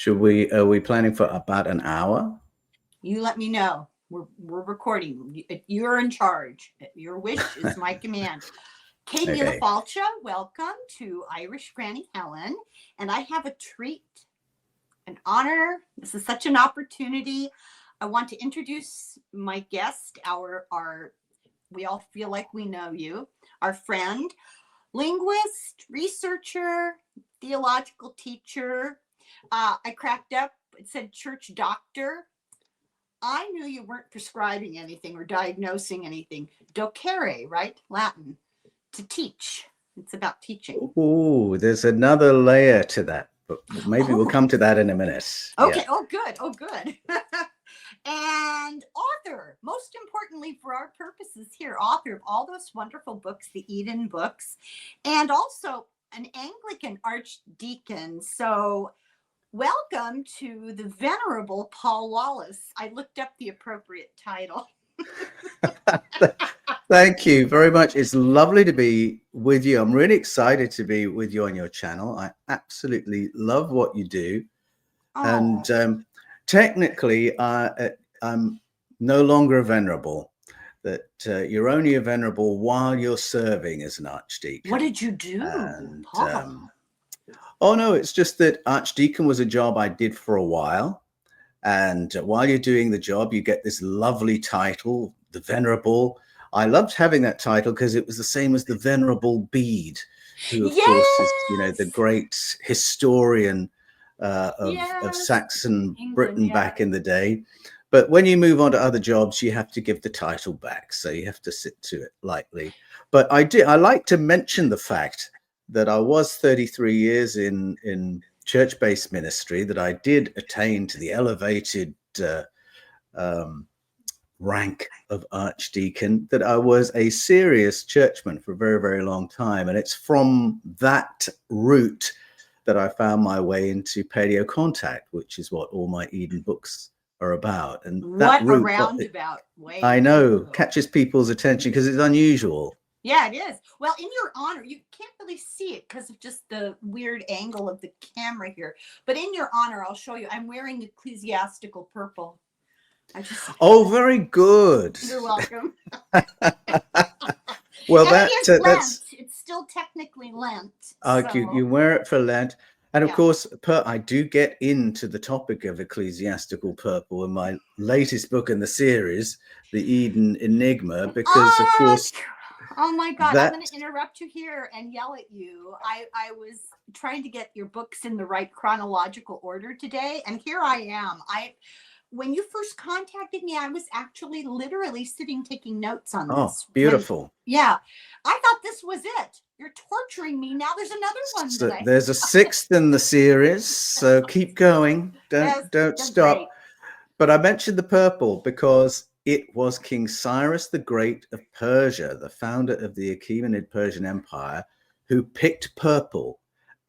Are we planning for about an hour? You let me know. We're recording. You're in charge. Your wish is my command. Kay Okay. Falcha, welcome to Irish Granny Helen. And I have a treat, an honor. This is such an opportunity. I want to introduce my guest, we all feel like we know you, our friend, linguist, researcher, theological teacher. I cracked up. It said church doctor. I knew you weren't prescribing anything or diagnosing anything. Docere, right? Latin, to teach. It's about teaching. Oh, there's another layer to that, but maybe we'll come to that in a minute. Okay. Yeah. Oh, good. Oh, good. And author, most importantly for our purposes here, author of all those wonderful books, the Eden books, and also an Anglican Archdeacon. So welcome to the Venerable Paul Wallis. I looked up the appropriate title. Thank you very much. It's lovely to be with you. I'm really excited to be with you on your channel. I absolutely love what you do. Oh. And technically, I'm no longer a venerable. That you're only a venerable while you're serving as an archdeacon. What did you do, Paul? Oh, no, it's just that archdeacon was a job I did for a while. And while you're doing the job, you get this lovely title, the Venerable. I loved having that title because it was the same as the Venerable Bede, who, of course, is, the great historian of Saxon England, Britain back in the day. But when you move on to other jobs, you have to give the title back. So you have to sit to it lightly. But I like to mention the fact that I was 33 years in church-based ministry, that I did attain to the elevated rank of archdeacon, that I was a serious churchman for a very, very long time. And it's from that route that I found my way into paleo contact, which is what all my Eden books are about. And that route, a roundabout way. I know, catches people's attention because it's unusual. Yeah, it is. Well, in your honor, you can't really see it because of just the weird angle of the camera here. But in your honor, I'll show you. I'm wearing ecclesiastical purple. Oh, very good. You're welcome. Well, that's it's still technically Lent. You wear it for Lent. And of course, I do get into the topic of ecclesiastical purple in my latest book in the series, The Eden Enigma, because of course... Oh my God, I'm going to interrupt you here and yell at you. I was trying to get your books in the right chronological order today, and here I am. When you first contacted me, I was actually literally sitting taking notes on this. Oh, beautiful. I thought this was it. You're torturing me. Now there's another one. So there's a sixth in the series, so keep going. Don't stop. Great. But I mentioned the purple because it was King Cyrus the Great of Persia, the founder of the Achaemenid Persian Empire, who picked purple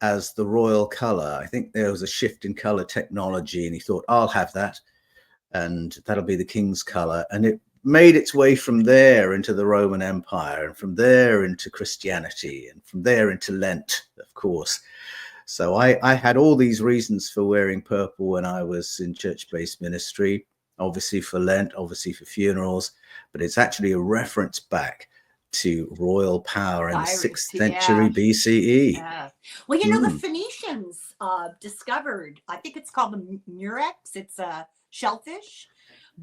as the royal color. I think there was a shift in color technology, and he thought, I'll have that, and that'll be the king's color. And it made its way from there into the Roman Empire, and from there into Christianity, and from there into Lent, of course. So I had all these reasons for wearing purple when I was in church-based ministry, obviously for Lent, obviously for funerals, but it's actually a reference back to royal power in the 6th century BCE. Yeah. Well, you know, the Phoenicians discovered, I think it's called the murex. It's a shellfish.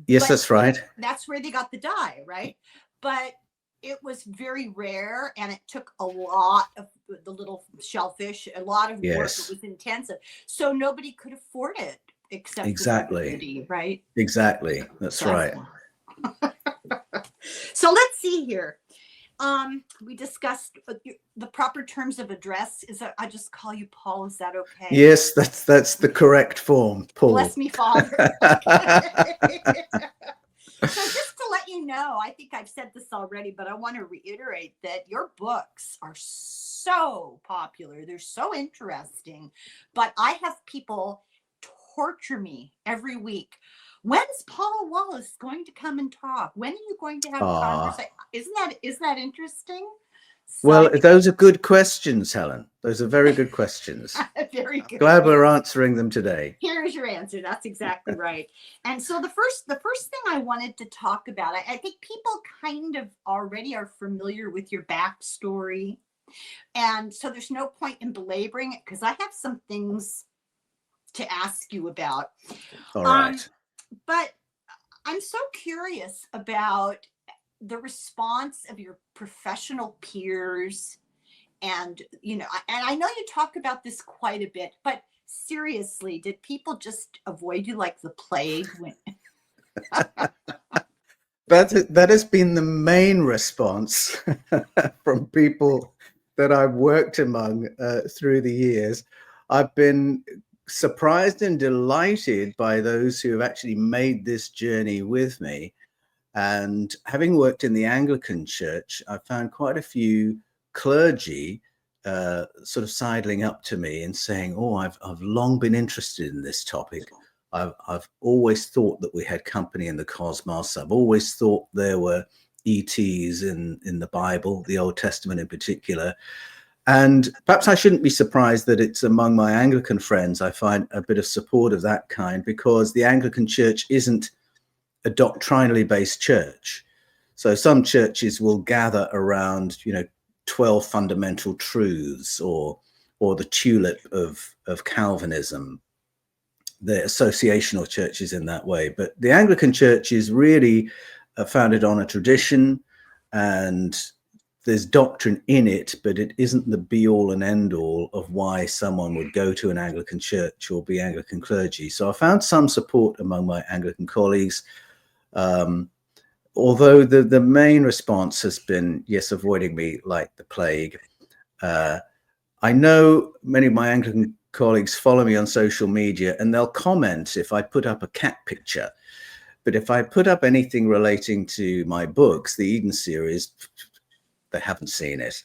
Yes, that's right. That's where they got the dye, right? But it was very rare, and it took a lot of the little shellfish, a lot of work. It was intensive. So nobody could afford it except exactly, right? Exactly. That's right. So let's see here. We discussed the proper terms of address. I just call you Paul? Is that okay? Yes, that's the correct form, Paul. Bless me, Father. So just to let you know, I think I've said this already, but I want to reiterate that your books are so popular. They're so interesting. But I have people torture me every week. When's Paul Wallis going to come and talk? When are you going to have a conversation? Isn't that interesting? Well, those are good questions, Helen. Those are very good questions. Very good. Glad we're answering them today. Here's your answer. That's exactly right. And so the first thing I wanted to talk about, I think people kind of already are familiar with your backstory. And so there's no point in belaboring it because I have some things to ask you about. All right. But I'm so curious about the response of your professional peers. And, and I know you talk about this quite a bit, but seriously, did people just avoid you like the plague? That has been the main response from people that I've worked among through the years. I've been surprised and delighted by those who have actually made this journey with me. And having worked in the Anglican Church, I found quite a few clergy sort of sidling up to me and saying, "Oh, I've long been interested in this topic. I've always thought that we had company in the cosmos. I've always thought there were ETs in the Bible, the Old Testament in particular." And perhaps I shouldn't be surprised that it's among my Anglican friends I find a bit of support of that kind, because the Anglican Church isn't a doctrinally based church. So some churches will gather around, 12 fundamental truths or the tulip of Calvinism. They're associational churches in that way. But the Anglican Church is really founded on a tradition, and there's doctrine in it, but it isn't the be all and end all of why someone would go to an Anglican church or be Anglican clergy. So I found some support among my Anglican colleagues. Although the main response has been, yes, avoiding me like the plague. I know many of my Anglican colleagues follow me on social media, and they'll comment if I put up a cat picture. But if I put up anything relating to my books, the Eden series, they haven't seen it.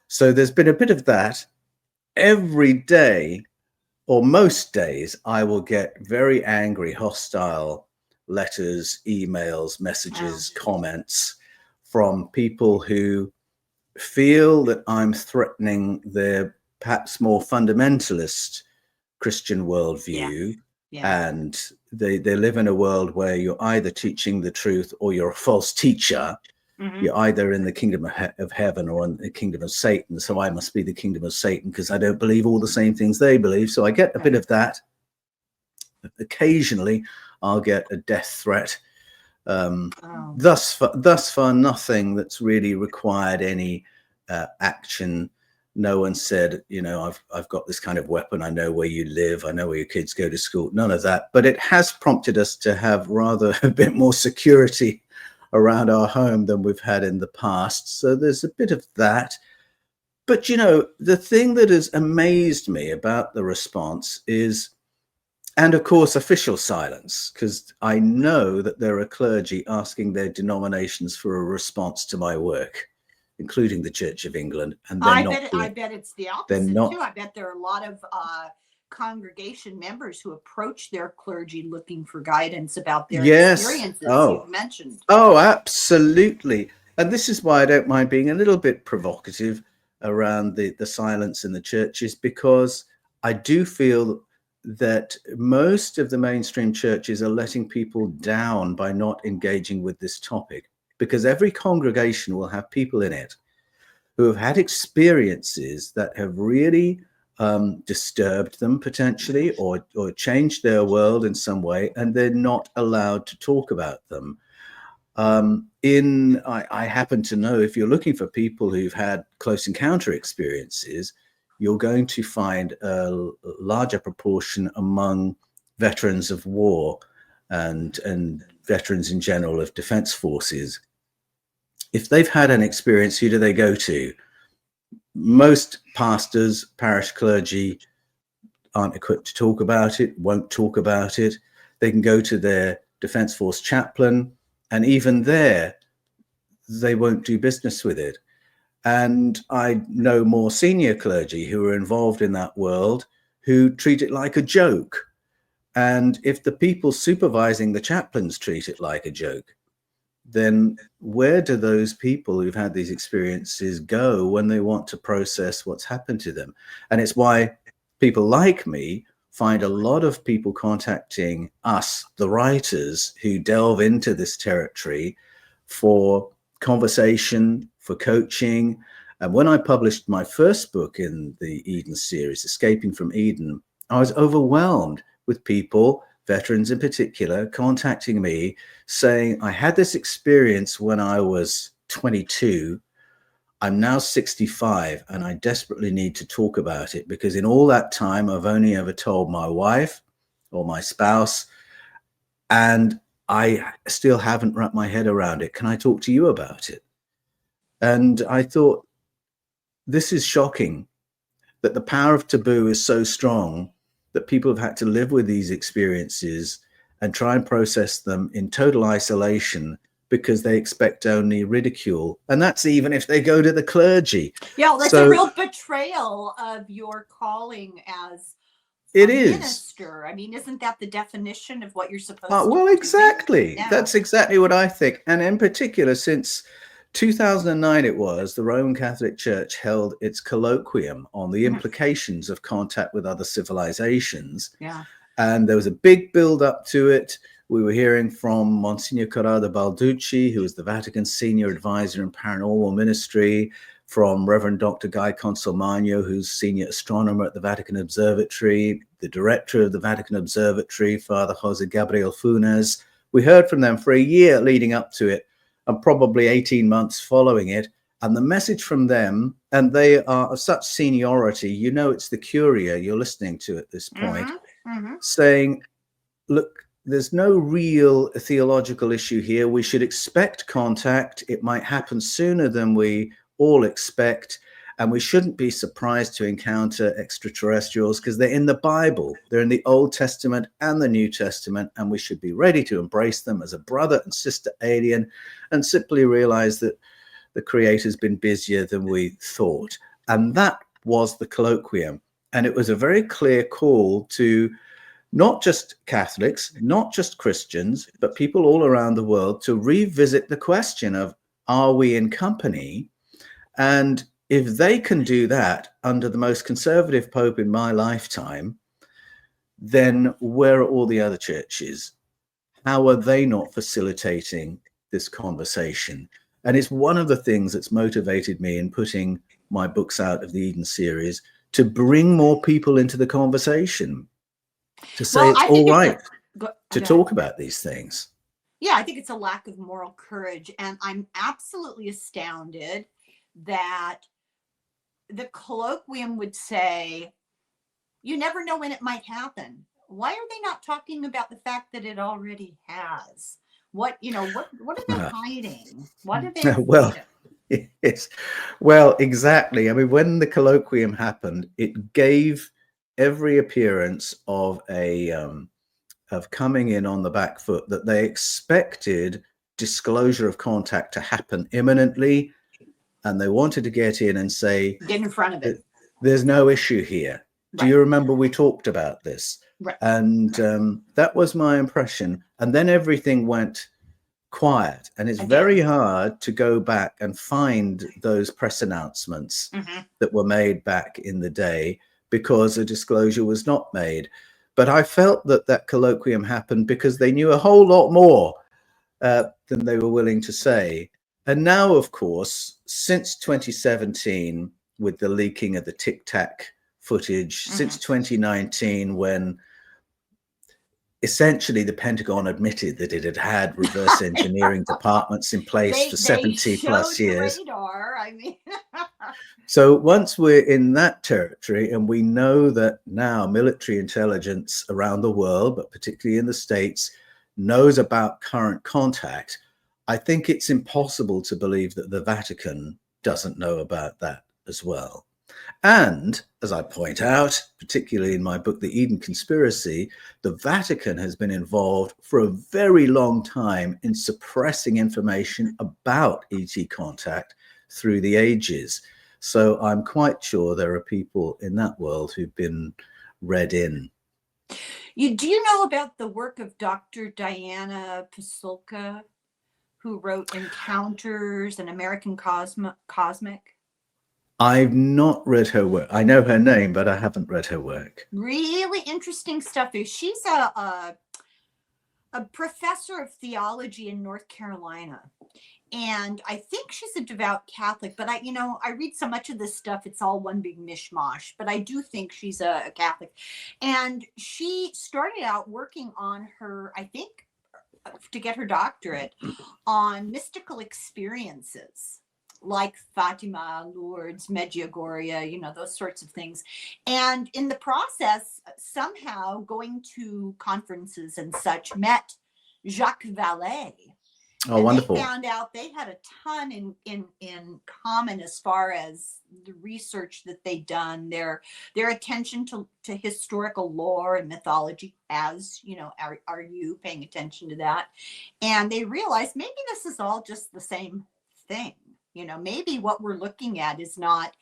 So there's been a bit of that. Every day, or most days, I will get very angry, hostile letters, emails, messages, comments from people who feel that I'm threatening their perhaps more fundamentalist Christian worldview. Yeah. And they live in a world where you're either teaching the truth or you're a false teacher. Mm-hmm. You're either in the kingdom of heaven or in the kingdom of Satan. So I must be the kingdom of Satan because I don't believe all the same things they believe. So I get a bit of that. Occasionally, I'll get a death threat. Thus far, nothing that's really required any action. No one said, I've got this kind of weapon. I know where you live. I know where your kids go to school. None of that. But it has prompted us to have rather a bit more security around our home than we've had in the past. So there's a bit of that. But, the thing that has amazed me about the response is, and of course, official silence, because I know that there are clergy asking their denominations for a response to my work, including the Church of England. And I bet it's the opposite too. I bet there are a lot of congregation members who approach their clergy looking for guidance about their experiences you've mentioned. Oh, absolutely. And this is why I don't mind being a little bit provocative around the silence in the churches, because I do feel that most of the mainstream churches are letting people down by not engaging with this topic, because every congregation will have people in it who have had experiences that have really disturbed them potentially or changed their world in some way, and they're not allowed to talk about them. I happen to know, if you're looking for people who've had close encounter experiences, you're going to find a larger proportion among veterans of war and veterans in general of defense forces. If they've had an experience, who do they go to? Most pastors, parish clergy aren't equipped to talk about it, won't talk about it. They can go to their defense force chaplain, and even there, they won't do business with it. And I know more senior clergy who are involved in that world who treat it like a joke. And if the people supervising the chaplains treat it like a joke, then where do those people who've had these experiences go when they want to process what's happened to them? And it's why people like me find a lot of people contacting us, the writers, who delve into this territory for conversation, for coaching. And when I published my first book in the Eden series, Escaping from Eden, I was overwhelmed with people, veterans in particular, contacting me saying, I had this experience when I was 22. I'm now 65 and I desperately need to talk about it because in all that time, I've only ever told my wife or my spouse, and I still haven't wrapped my head around it. Can I talk to you about it? And I thought, this is shocking that the power of taboo is so strong that people have had to live with these experiences and try and process them in total isolation because they expect only ridicule. And that's even if they go to the clergy. Yeah, that's a real betrayal of your calling as a minister. I mean, isn't that the definition of what you're supposed to do? Well, exactly. Yeah. That's exactly what I think. And in particular, since 2009, it was, the Roman Catholic Church held its colloquium on the implications of contact with other civilizations. Yeah. And there was a big build up to it. We were hearing from Monsignor Corrado Balducci, who was the Vatican Senior Advisor in Paranormal Ministry, from Reverend Dr. Guy Consolmagno, who's Senior Astronomer at the Vatican Observatory, the Director of the Vatican Observatory, Father Jose Gabriel Funes. We heard from them for a year leading up to it, and probably 18 months following it. And the message from them, and they are of such seniority, you know, it's the Curia you're listening to at this point, saying, look, there's no real theological issue here. We should expect contact. It might happen sooner than we all expect. And we shouldn't be surprised to encounter extraterrestrials because they're in the Bible. They're in the Old Testament and the New Testament, and we should be ready to embrace them as a brother and sister alien and simply realize that the Creator's been busier than we thought. And that was the colloquium. And it was a very clear call to not just Catholics, not just Christians, but people all around the world to revisit the question of, are we in company? And if they can do that under the most conservative Pope in my lifetime, then where are all the other churches? How are they not facilitating this conversation? And it's one of the things that's motivated me in putting my books out of the Eden series, to bring more people into the conversation, to say it's all right to talk about these things. Yeah, I think it's a lack of moral courage. And I'm absolutely astounded that the colloquium would say, you never know when it might happen. Why are they not talking about the fact that it already has? What are they hiding? What are they? Well, exactly. I mean, when the colloquium happened, it gave every appearance of of coming in on the back foot, that they expected disclosure of contact to happen imminently, and they wanted to get in and say, get in front of it. There's no issue here. Right. Do you remember we talked about this? Right. And that was my impression. And then everything went quiet, and it's very hard to go back and find those press announcements that were made back in the day, because a disclosure was not made. But I felt that that colloquium happened because they knew a whole lot more than they were willing to say. And now, of course, since 2017, with the leaking of the Tic Tac footage, since 2019, when essentially the Pentagon admitted that it had had reverse engineering departments in place for 70 plus years. Radar, I mean. So once we're in that territory, and we know that now military intelligence around the world, but particularly in the States, knows about current contact, I think it's impossible to believe that the Vatican doesn't know about that as well. And as I point out, particularly in my book, The Eden Conspiracy, the Vatican has been involved for a very long time in suppressing information about ET contact through the ages. So I'm quite sure there are people in that world who've been read in. Do you know about the work of Dr. Diana Pasulka, who wrote Encounters and American Cosmic. I've not read her work. I know her name, but I haven't read her work. Really interesting stuff. She's a professor of theology in North Carolina. And I think she's a devout Catholic, but I read so much of this stuff, it's all one big mishmash, but I do think she's a Catholic. And she started out working on her, I think, to get her doctorate on mystical experiences like Fatima, Lourdes, Medjugorje, those sorts of things. And in the process, somehow going to conferences and such, met Jacques Vallée. Oh, and wonderful. They found out they had a ton in common as far as the research that they'd done, their attention to historical lore and mythology, as are you paying attention to that? And they realized maybe this is all just the same thing. Maybe what we're looking at is not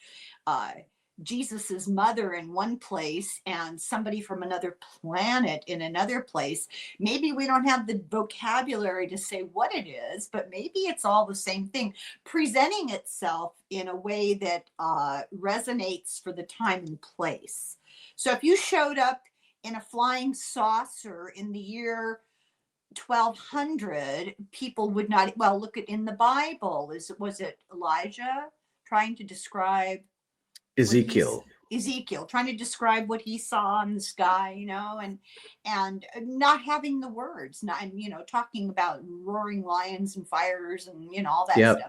Jesus's mother in one place and somebody from another planet in another place. Maybe we don't have the vocabulary to say what it is, but maybe it's all the same thing, presenting itself in a way that resonates for the time and place. So if you showed up in a flying saucer in the year 1200, people would not, look at in the Bible, was it Elijah trying to describe Ezekiel trying to describe what he saw in the sky, and not having the words, talking about roaring lions and fires and all that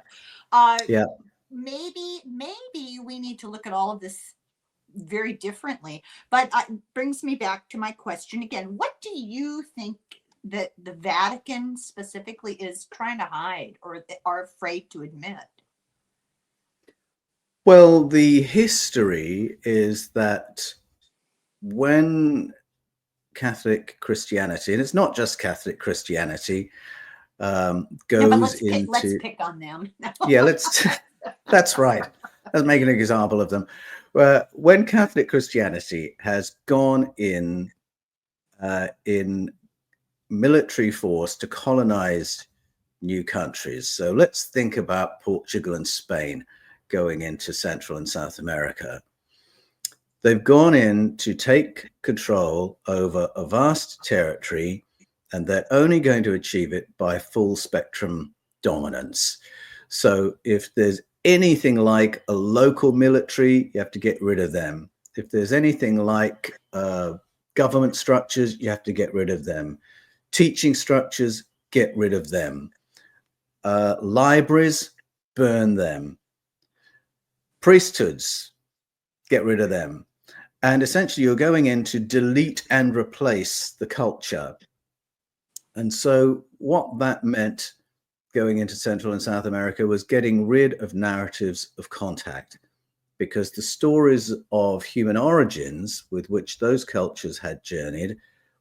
stuff. Maybe we need to look at all of this very differently, but brings me back to my question again. What do you think that the Vatican specifically is trying to hide or are afraid to admit? Well, the history is that when Catholic Christianity, and it's not just Catholic Christianity, goes into... Let's pick on them. Yeah, that's right. Let's make an example of them. When Catholic Christianity has gone in military force to colonize new countries. So let's think about Portugal and Spain going into Central and South America. They've gone in to take control over a vast territory, and they're only going to achieve it by full spectrum dominance. So if there's anything like a local military, you have to get rid of them. If there's anything like government structures, you have to get rid of them. Teaching structures, get rid of them. Libraries, burn them. Priesthoods, get rid of them. And essentially you're going in to delete and replace the culture. And so what that meant going into Central and South America was getting rid of narratives of contact, because the stories of human origins with which those cultures had journeyed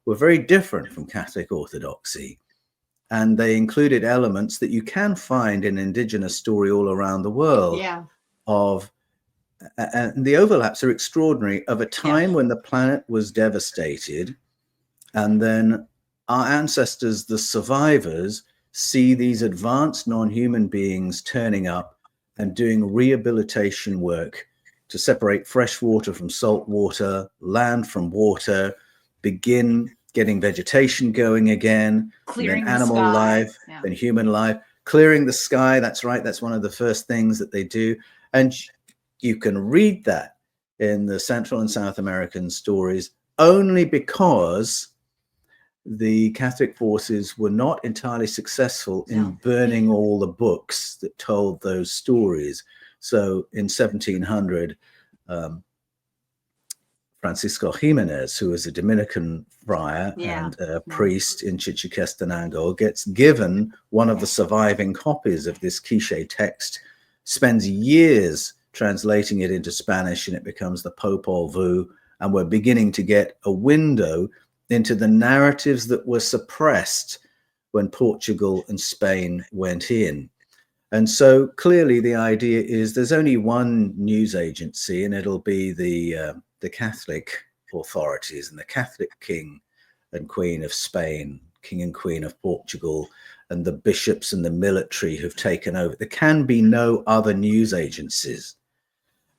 were very different from Catholic orthodoxy. And they included elements that you can find in indigenous story all around the world. Yeah. And the overlaps are extraordinary, of a time when the planet was devastated, and then our ancestors, the survivors, see these advanced non-human beings turning up and doing rehabilitation work to separate fresh water from salt water, land from water, begin getting vegetation going again, clearing then animal life, then human life, clearing the sky. That's right. That's one of the first things that they do. And you can read that in the Central and South American stories only because the Catholic forces were not entirely successful in burning all the books that told those stories. So in 1700, Francisco Jimenez, who was a Dominican friar and a priest in Chichicastenango, gets given one of the surviving copies of this Quiché text, spends years translating it into Spanish, and it becomes the Popol Vuh, and we're beginning to get a window into the narratives that were suppressed when Portugal and Spain went in. And so clearly the idea is there's only one news agency, and it'll be the Catholic authorities, and the Catholic king and queen of Spain King and Queen of Portugal and the bishops and the military who've taken over. There can be no other news agencies.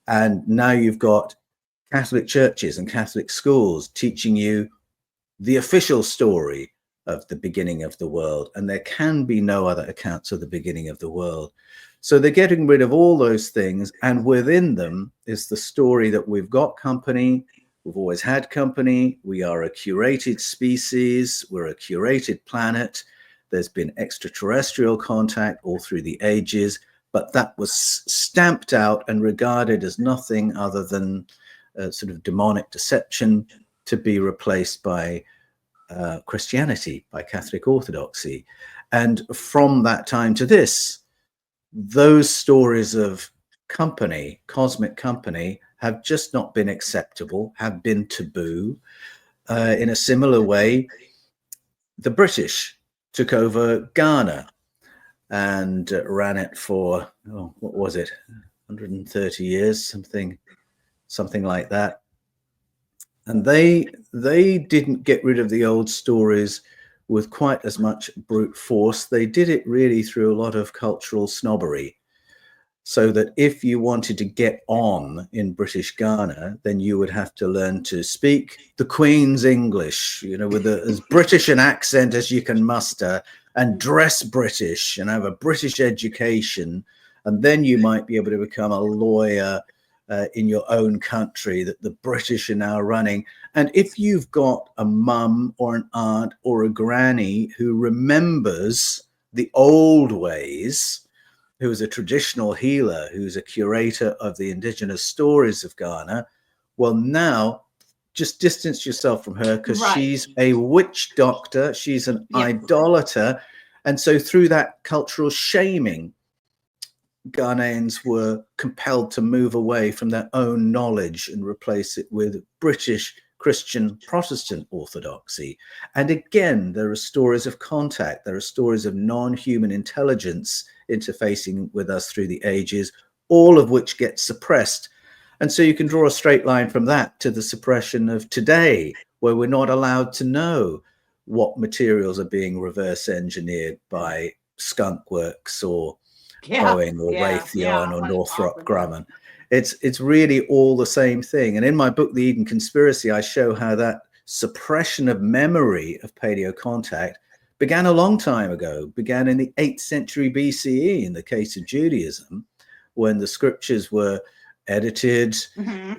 And now you've got Catholic churches and Catholic schools teaching you the official story of the beginning of the world. And there can be no other accounts of the beginning of the world. So they're getting rid of all those things. And within them is the story that we've got company. We've always had company. We are a curated species. We're a curated planet. There's been extraterrestrial contact all through the ages, but that was stamped out and regarded as nothing other than sort of demonic deception to be replaced by Christianity, by Catholic Orthodoxy. And from that time to this, those stories of company, cosmic company, have just not been acceptable, have been taboo. In a similar way, the British took over Ghana and ran it for, what was it, 130 years, something like that. And they didn't get rid of the old stories with quite as much brute force. They did it really through a lot of cultural snobbery. So that if you wanted to get on in British Ghana, then you would have to learn to speak the Queen's English, with as British an accent as you can muster, and dress British and have a British education. And then you might be able to become a lawyer in your own country that the British are now running. And if you've got a mum or an aunt or a granny who remembers the old ways, who's a traditional healer, who's a curator of the indigenous stories of Ghana, well, now just distance yourself from her, because she's a witch doctor, she's an idolater. And so through that cultural shaming, Ghanaians were compelled to move away from their own knowledge and replace it with British Christian Protestant orthodoxy. And again, there are stories of contact, there are stories of non-human intelligence interfacing with us through the ages, all of which get suppressed. And so you can draw a straight line from that to the suppression of today, where we're not allowed to know what materials are being reverse engineered by Skunk Works or Boeing or Raytheon or Northrop Grumman. It's really all the same thing. And in my book, The Eden Conspiracy, I show how that suppression of memory of paleo contact began a long time ago, began in the 8th century BCE in the case of Judaism, when the scriptures were edited,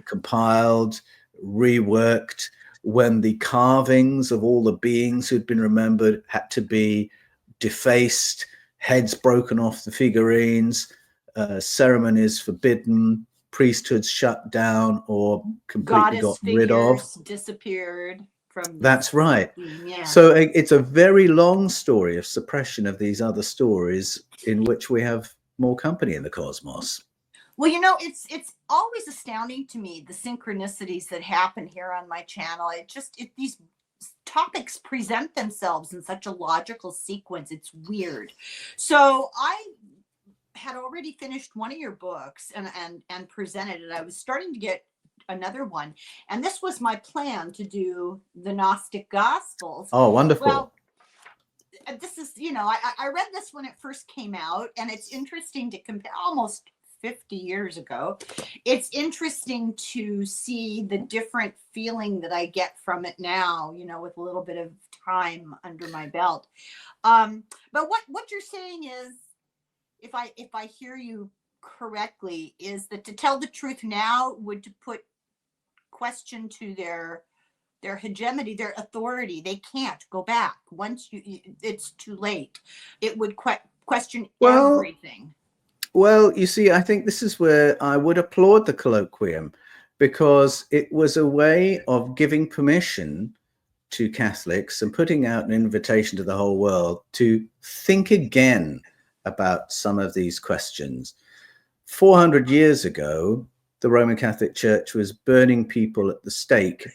compiled, reworked, when the carvings of all the beings who'd been remembered had to be defaced, heads broken off the figurines, ceremonies forbidden, priesthoods shut down or completely got rid of. Disappeared from. That's right. Yeah. So it's a very long story of suppression of these other stories in which we have more company in the cosmos. Well, it's always astounding to me, the synchronicities that happen here on my channel. These topics present themselves in such a logical sequence. It's weird. So I had already finished one of your books and presented it. I was starting to get another one, and this was my plan to do the Gnostic Gospels. Oh, wonderful. Well, this is, I read this when it first came out, and it's interesting to compare, almost 50 years ago. It's interesting to see the different feeling that I get from it now, with a little bit of time under my belt. But what you're saying is, if I hear you correctly, is that to tell the truth now would to put question to their hegemony, their authority. They can't go back once it's too late. It would question everything. Well, you see, I think this is where I would applaud the colloquium, because it was a way of giving permission to Catholics and putting out an invitation to the whole world to think again about some of these questions. 400 years ago, the Roman Catholic Church was burning people at the stake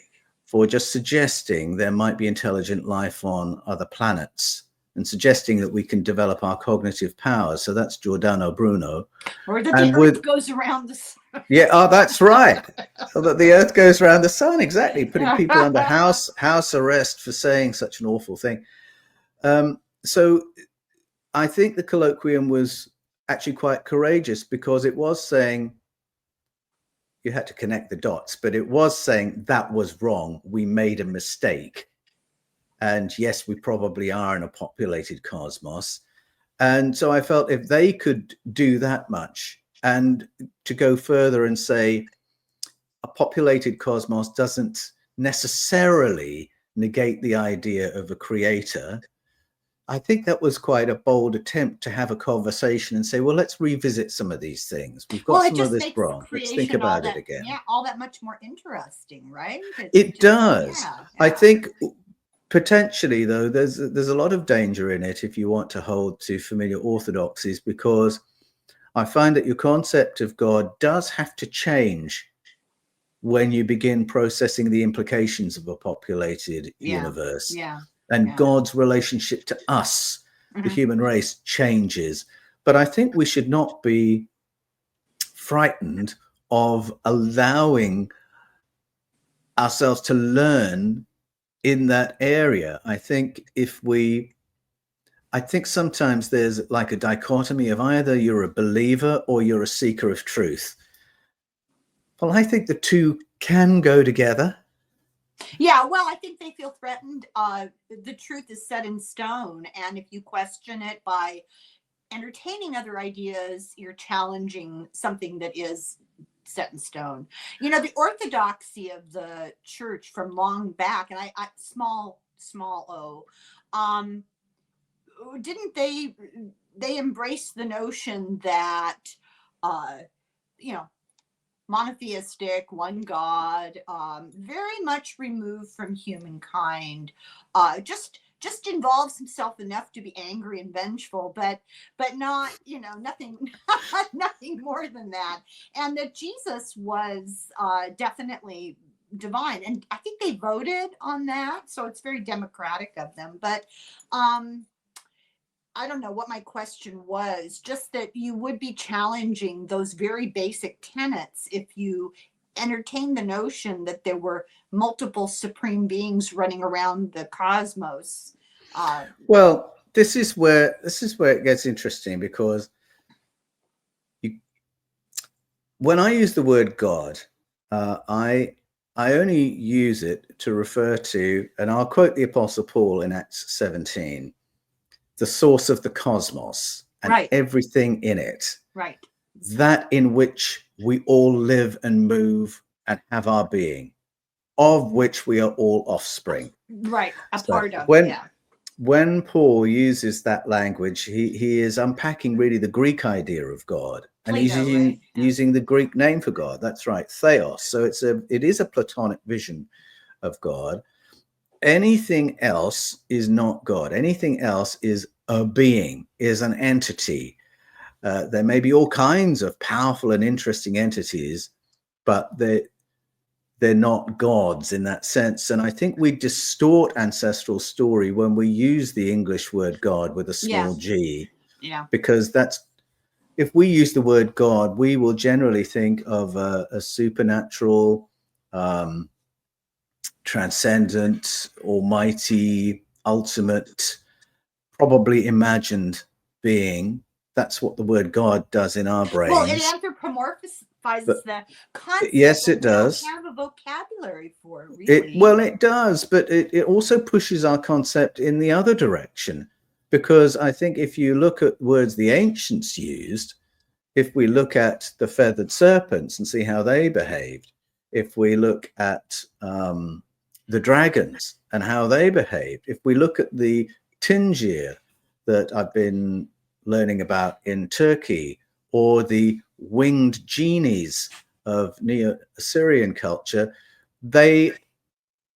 for just suggesting there might be intelligent life on other planets and suggesting that we can develop our cognitive powers. So that's Giordano Bruno. Or that the Earth goes around the sun. Yeah, that's right. So that the Earth goes around the sun, exactly. Putting people under house arrest for saying such an awful thing. So I think the colloquium was actually quite courageous, because it was saying, you had to connect the dots, but it was saying that was wrong. We made a mistake. And yes, we probably are in a populated cosmos. And so I felt if they could do that much, and to go further and say a populated cosmos doesn't necessarily negate the idea of a creator, I think that was quite a bold attempt to have a conversation and say, well, let's revisit some of these things. We've got some of this wrong. Let's think about it again. Yeah, all that much more interesting, right? It does. Yeah. I think potentially, though, there's a lot of danger in it if you want to hold to familiar orthodoxies, because I find that your concept of God does have to change when you begin processing the implications of a populated universe. And God's relationship to us, the human race, changes. But I think we should not be frightened of allowing ourselves to learn in that area. I think sometimes there's like a dichotomy of either you're a believer or you're a seeker of truth. Well, I think the two can go together. Yeah, well, I think they feel threatened. The truth is set in stone, and if you question it by entertaining other ideas, you're challenging something that is set in stone. You know, the orthodoxy of the church from long back, and I small o, didn't they embrace the notion that monotheistic, one God, very much removed from humankind, just involves himself enough to be angry and vengeful, but not, nothing nothing more than that. And that Jesus was definitely divine, and I think they voted on that, so it's very democratic of them. But I don't know what my question was, just that you would be challenging those very basic tenets if you entertain the notion that there were multiple supreme beings running around the cosmos. Well, this is where it gets interesting, because when I use the word God, I only use it to refer to, and I'll quote the Apostle Paul in Acts 17, the source of the cosmos and everything in it, that in which we all live and move and have our being, of which we are all offspring. Part of. When Paul uses that language, he is unpacking really the Greek idea of God, and he's using the Greek name for God. That's right, theos. So it is a Platonic vision of God. Anything else is not God. Anything else is a being, is an entity. There may be all kinds of powerful and interesting entities, but they're not gods in that sense. And I think we distort ancestral story when we use the English word God with a small g. Because if we use the word God, we will generally think of a supernatural, transcendent, almighty, ultimate, probably imagined being. That's what the word God does in our brains. Well, it anthropomorphizes the concept. Yes, it does. We don't have a vocabulary for it, really. It does, but it also pushes our concept in the other direction. Because I think if you look at words the ancients used, if we look at the feathered serpents and see how they behaved, if we look at the dragons and how they behaved, if we look at the Tingir that I've been learning about in Turkey, or the winged genies of Neo-Assyrian culture, they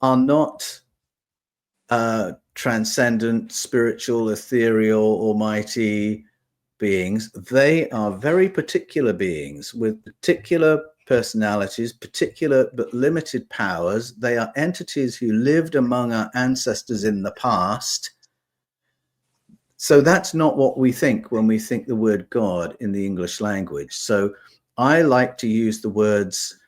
are not transcendent, spiritual, ethereal, almighty beings. They are very particular beings with particular personalities, particular but limited powers. They are entities who lived among our ancestors in the past. So that's not what we think when we think the word God in the English language. So I like to use the words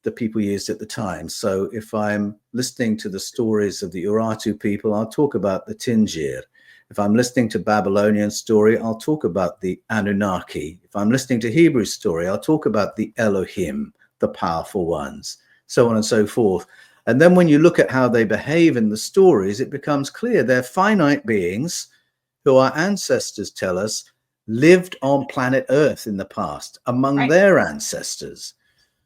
the people used at the time. So if I'm listening to the stories of the Urartu people, I'll talk about the Tingir. If I'm listening to Babylonian story, I'll talk about the Anunnaki. If I'm listening to Hebrew story, I'll talk about the Elohim, the powerful ones, so on and so forth. And then when you look at how they behave in the stories, it becomes clear they're finite beings who our ancestors tell us lived on planet Earth in the past among their ancestors.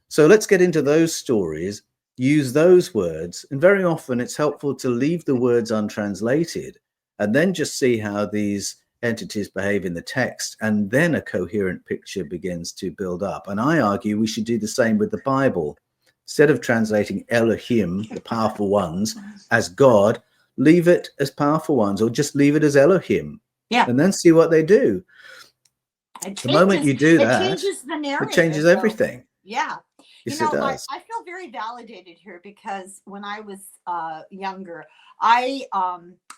So let's get into those stories, use those words, and very often it's helpful to leave the words untranslated and then just see how these entities behave in the text, and then a coherent picture begins to build up. And I argue we should do the same with the Bible. Instead of translating Elohim, the powerful ones, as God, leave it as powerful ones, or just leave it as Elohim. Yeah. And then see what they do. The moment you do that, it changes the narrative. It changes everything. Yeah. Yes, you know, it does. I feel very validated here because when I was younger, I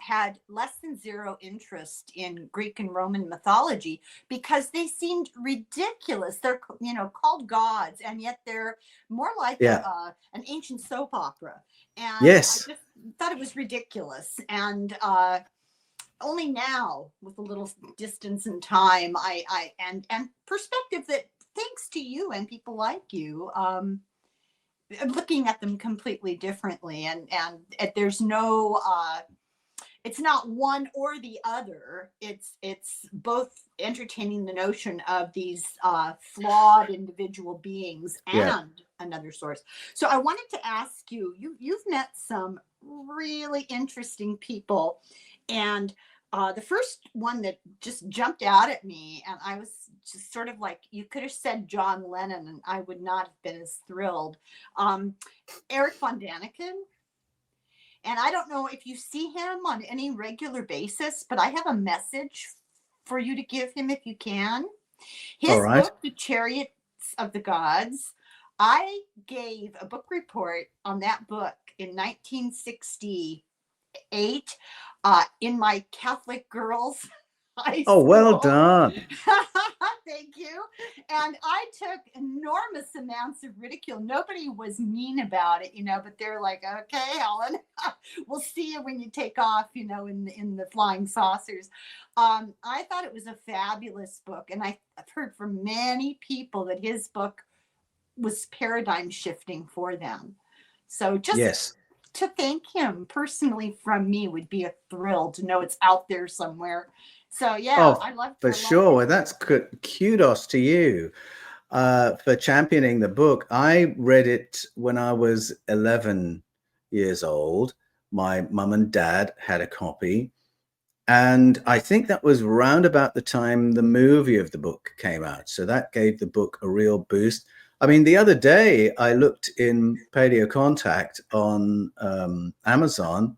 had less than zero interest in Greek and Roman mythology because they seemed ridiculous. They're, you know, called gods, and yet they're more like an ancient soap opera. And I just thought it was ridiculous. And only now, with a little distance in time, and perspective, that thanks to you and people like you, looking at them completely differently, and there's no it's not one or the other. It's both entertaining the notion of these flawed individual beings and another source. So I wanted to ask you, you've met some really interesting people, and the first one that just jumped out at me, and I was just sort of like, you could have said John Lennon and I would not have been as thrilled. Erich von Däniken. And I don't know if you see him on any regular basis, but I have a message for you to give him if you can. His book, The Chariots of the Gods, I gave a book report on that book in 1968 in my Catholic girls' high school. Oh, well done. Thank you. And I took enormous amounts of ridicule. Nobody was mean about it, you know, but they're like, okay, Helen, we'll see you when you take off, you know, in the flying saucers. I thought it was a fabulous book. And I've heard from many people that his book was paradigm shifting for them. So just to thank him personally from me would be a thrill to know it's out there somewhere. So I love for sure. Well, that's kudos to you for championing the book. I read it when I was 11 years old. My mum and dad had a copy, and I think that was round about the time the movie of the book came out. So that gave the book a real boost. I mean, the other day I looked in Paleo Contact on Amazon.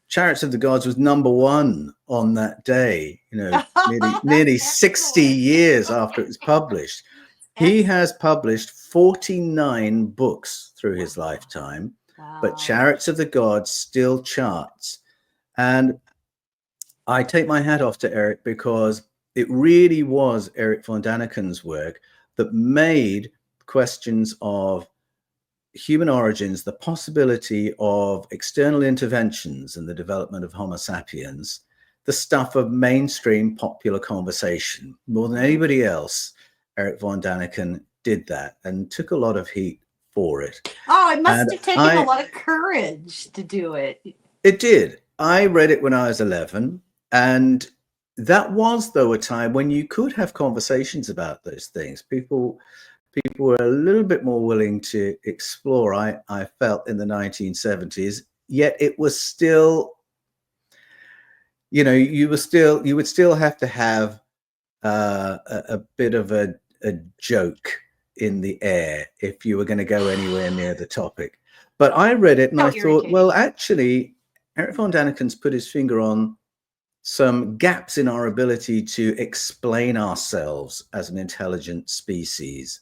Chariots of the Gods was #1 on that day, you know, nearly 60 years after it was published. He has published 49 books through his lifetime, but Chariots of the Gods still charts. And I take my hat off to Erich, because it really was Erich von Däniken's work that made questions of human origins, the possibility of external interventions in the development of Homo sapiens, the stuff of mainstream popular conversation. More than anybody else, Erich von Däniken did that and took a lot of heat for it. Oh, it must have taken a lot of courage to do it. It did. I read it when I was 11, and that was, though, a time when you could have conversations about those things. People were a little bit more willing to explore, I felt, in the 1970s, yet it was still, you know, you would still have to have a bit of a joke in the air if you were going to go anywhere near the topic. But I read it and I thought, well, actually, Erich von Däniken's put his finger on some gaps in our ability to explain ourselves as an intelligent species.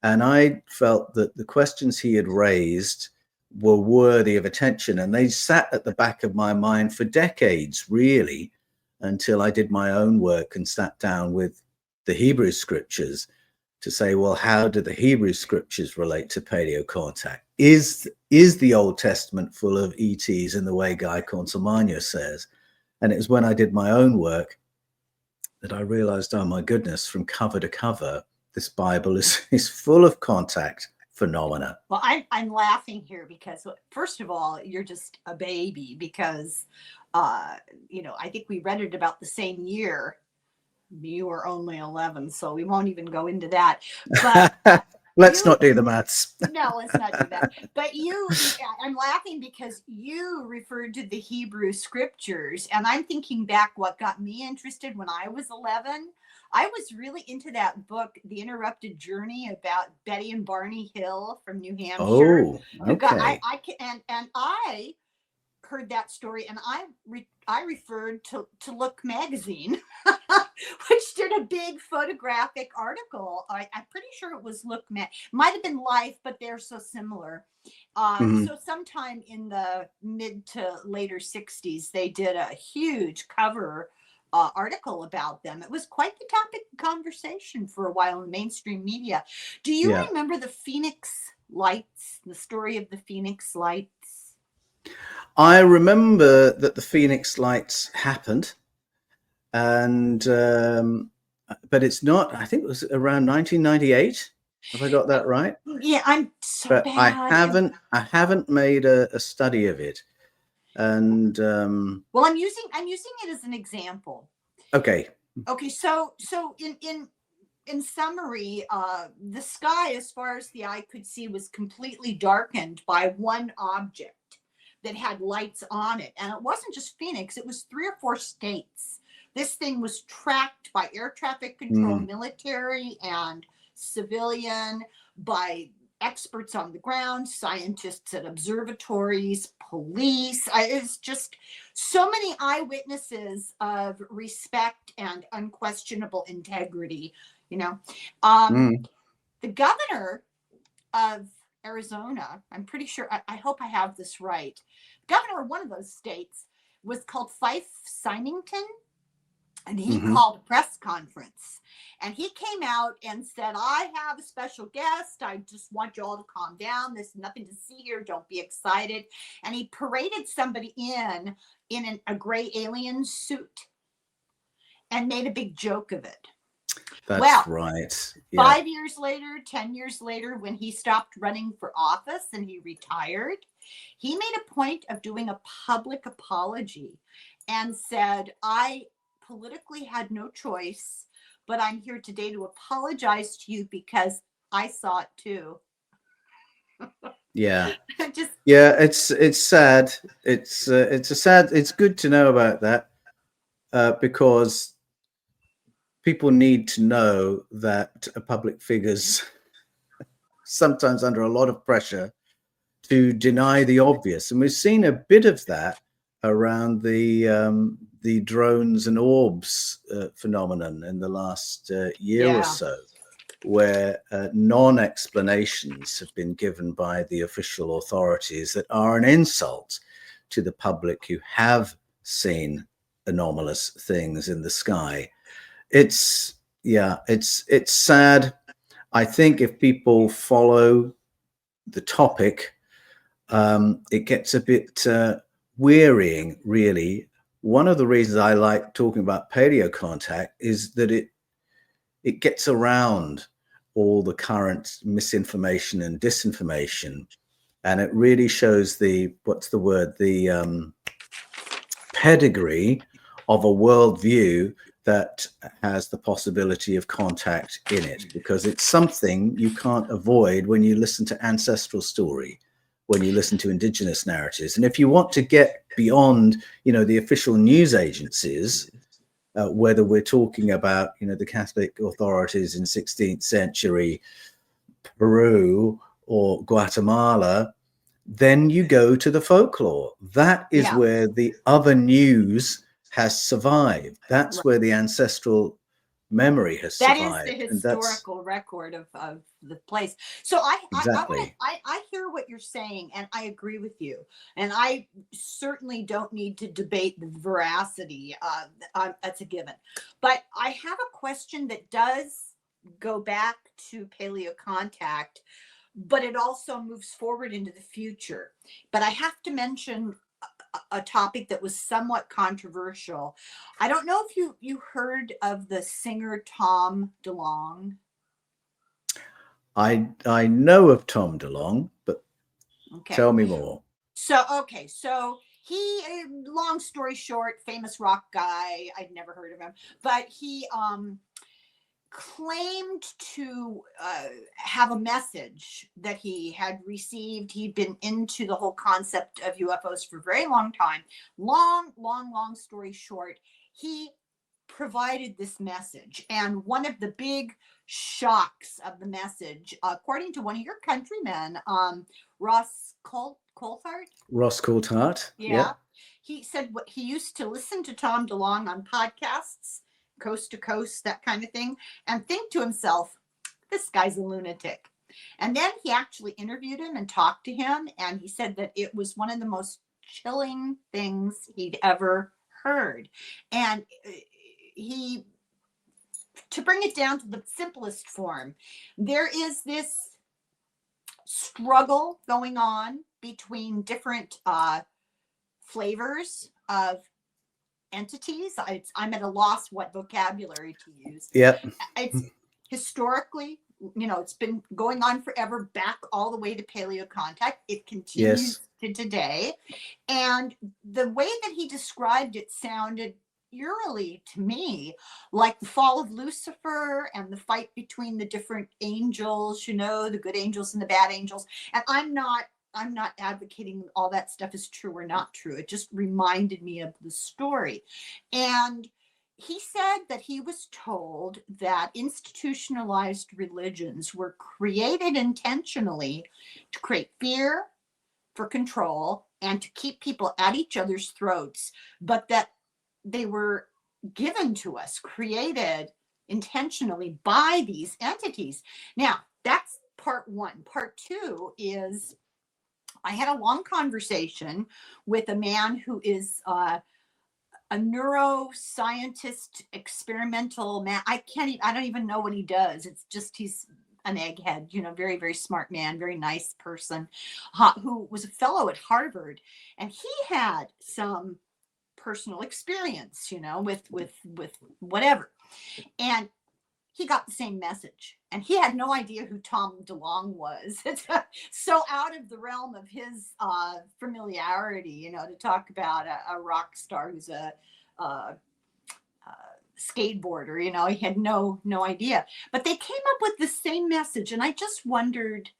And I felt that the questions he had raised were worthy of attention, and they sat at the back of my mind for decades, really, until I did my own work and sat down with the Hebrew scriptures to say, well, how do the Hebrew scriptures relate to paleocontact? Is the Old Testament full of ETs in the way Guy Consolmagno says? And it was when I did my own work that I realized, oh my goodness, from cover to cover, this Bible is full of contact phenomena. Well, I'm laughing here because, first of all, you're just a baby because, you know, I think we read it about the same year. You were only 11, so we won't even go into that. But let's not do the maths. No, let's not do that. But I'm laughing because you referred to the Hebrew scriptures, and I'm thinking back what got me interested when I was 11. I was really into that book, The Interrupted Journey, about Betty and Barney Hill from New Hampshire. Oh, okay. I heard that story, and I referred to Look magazine, which did a big photographic article. I'm pretty sure it was Look might have been Life, but they're so similar. So sometime in the mid to later 60s, they did a huge cover article about them. It was quite the topic of conversation for a while in mainstream media. Do you remember the Phoenix Lights, the story of the Phoenix Lights? I remember that the Phoenix Lights happened, and but it's not. I think it was around 1998. Have I got that right? Yeah, I'm so but bad. I haven't made a study of it, and well, I'm using it as an example. Okay. So in summary, the sky, as far as the eye could see, was completely darkened by one object that had lights on it. And it wasn't just Phoenix, it was 3 or 4 states. This thing was tracked by air traffic control, military and civilian, by experts on the ground, scientists at observatories, police. It's just so many eyewitnesses of respect and unquestionable integrity, you know. The governor of Arizona, I'm pretty sure, I hope I have this right. Governor of one of those states was called Fife Symington, and he called a press conference. And he came out and said, I have a special guest. I just want you all to calm down. There's nothing to see here. Don't be excited. And he paraded somebody in a gray alien suit and made a big joke of it. That's right. Yeah. 5 years later, 10 years later, when he stopped running for office and he retired, he made a point of doing a public apology and said, I politically had no choice, but I'm here today to apologize to you because I saw it too. Yeah. It's sad. It's good to know about that, because people need to know that public figures sometimes under a lot of pressure to deny the obvious, and we've seen a bit of that around the drones and orbs phenomenon in the last year or so, where non-explanations have been given by the official authorities that are an insult to the public who have seen anomalous things in the sky. It's sad. I think if people follow the topic, it gets a bit wearying, really. One of the reasons I like talking about paleocontact is that it gets around all the current misinformation and disinformation, and it really shows the pedigree of a worldview that has the possibility of contact in it, because it's something you can't avoid when you listen to ancestral story, when you listen to indigenous narratives. And if you want to get beyond, the official news agencies, whether we're talking about, the Catholic authorities in 16th century Peru or Guatemala, then you go to the folklore. That is where the other news has survived. That's where the ancestral memory has survived. That is the historical record of the place. So I hear what you're saying, and I agree with you. And I certainly don't need to debate the veracity. That's a given. But I have a question that does go back to paleocontact, but it also moves forward into the future. But I have to mention a topic that was somewhat controversial. I don't know if you heard of the singer Tom DeLonge. I know of Tom DeLonge, but tell me more. So he, long story short, famous rock guy. I'd never heard of him, but he claimed to have a message that he had received. He'd been into the whole concept of UFOs for a very long time. Long story short, he provided this message. And one of the big shocks of the message, according to one of your countrymen, Ross Coulthard. Ross Coulthard. Yeah. He said what he used to listen to Tom DeLonge on podcasts, coast to coast, that kind of thing, and think to himself, this guy's a lunatic. And then he actually interviewed him and talked to him, and he said that it was one of the most chilling things he'd ever heard. And he, to bring it down to the simplest form, there is this struggle going on between different flavors of entities. I'm at a loss what vocabulary to use. Yep. It's historically, it's been going on forever, back all the way to paleocontact. It continues to today. And the way that he described it sounded eerily to me like the fall of Lucifer and the fight between the different angels, the good angels and the bad angels. And I'm not advocating all that stuff is true or not true. It just reminded me of the story. And he said that he was told that institutionalized religions were created intentionally to create fear, for control, and to keep people at each other's throats, but that they were given to us, created intentionally by these entities. Now, that's part one. Part two is I had a long conversation with a man who is a neuroscientist, experimental man. I don't even know what he does. It's just he's an egghead, very, very smart man, very nice person, who was a fellow at Harvard. And he had some personal experience, with whatever. And he got the same message. And he had no idea who Tom DeLonge was. It's so out of the realm of his familiarity, to talk about a rock star who's a skateboarder. He had no idea. But they came up with the same message, and I just wondered,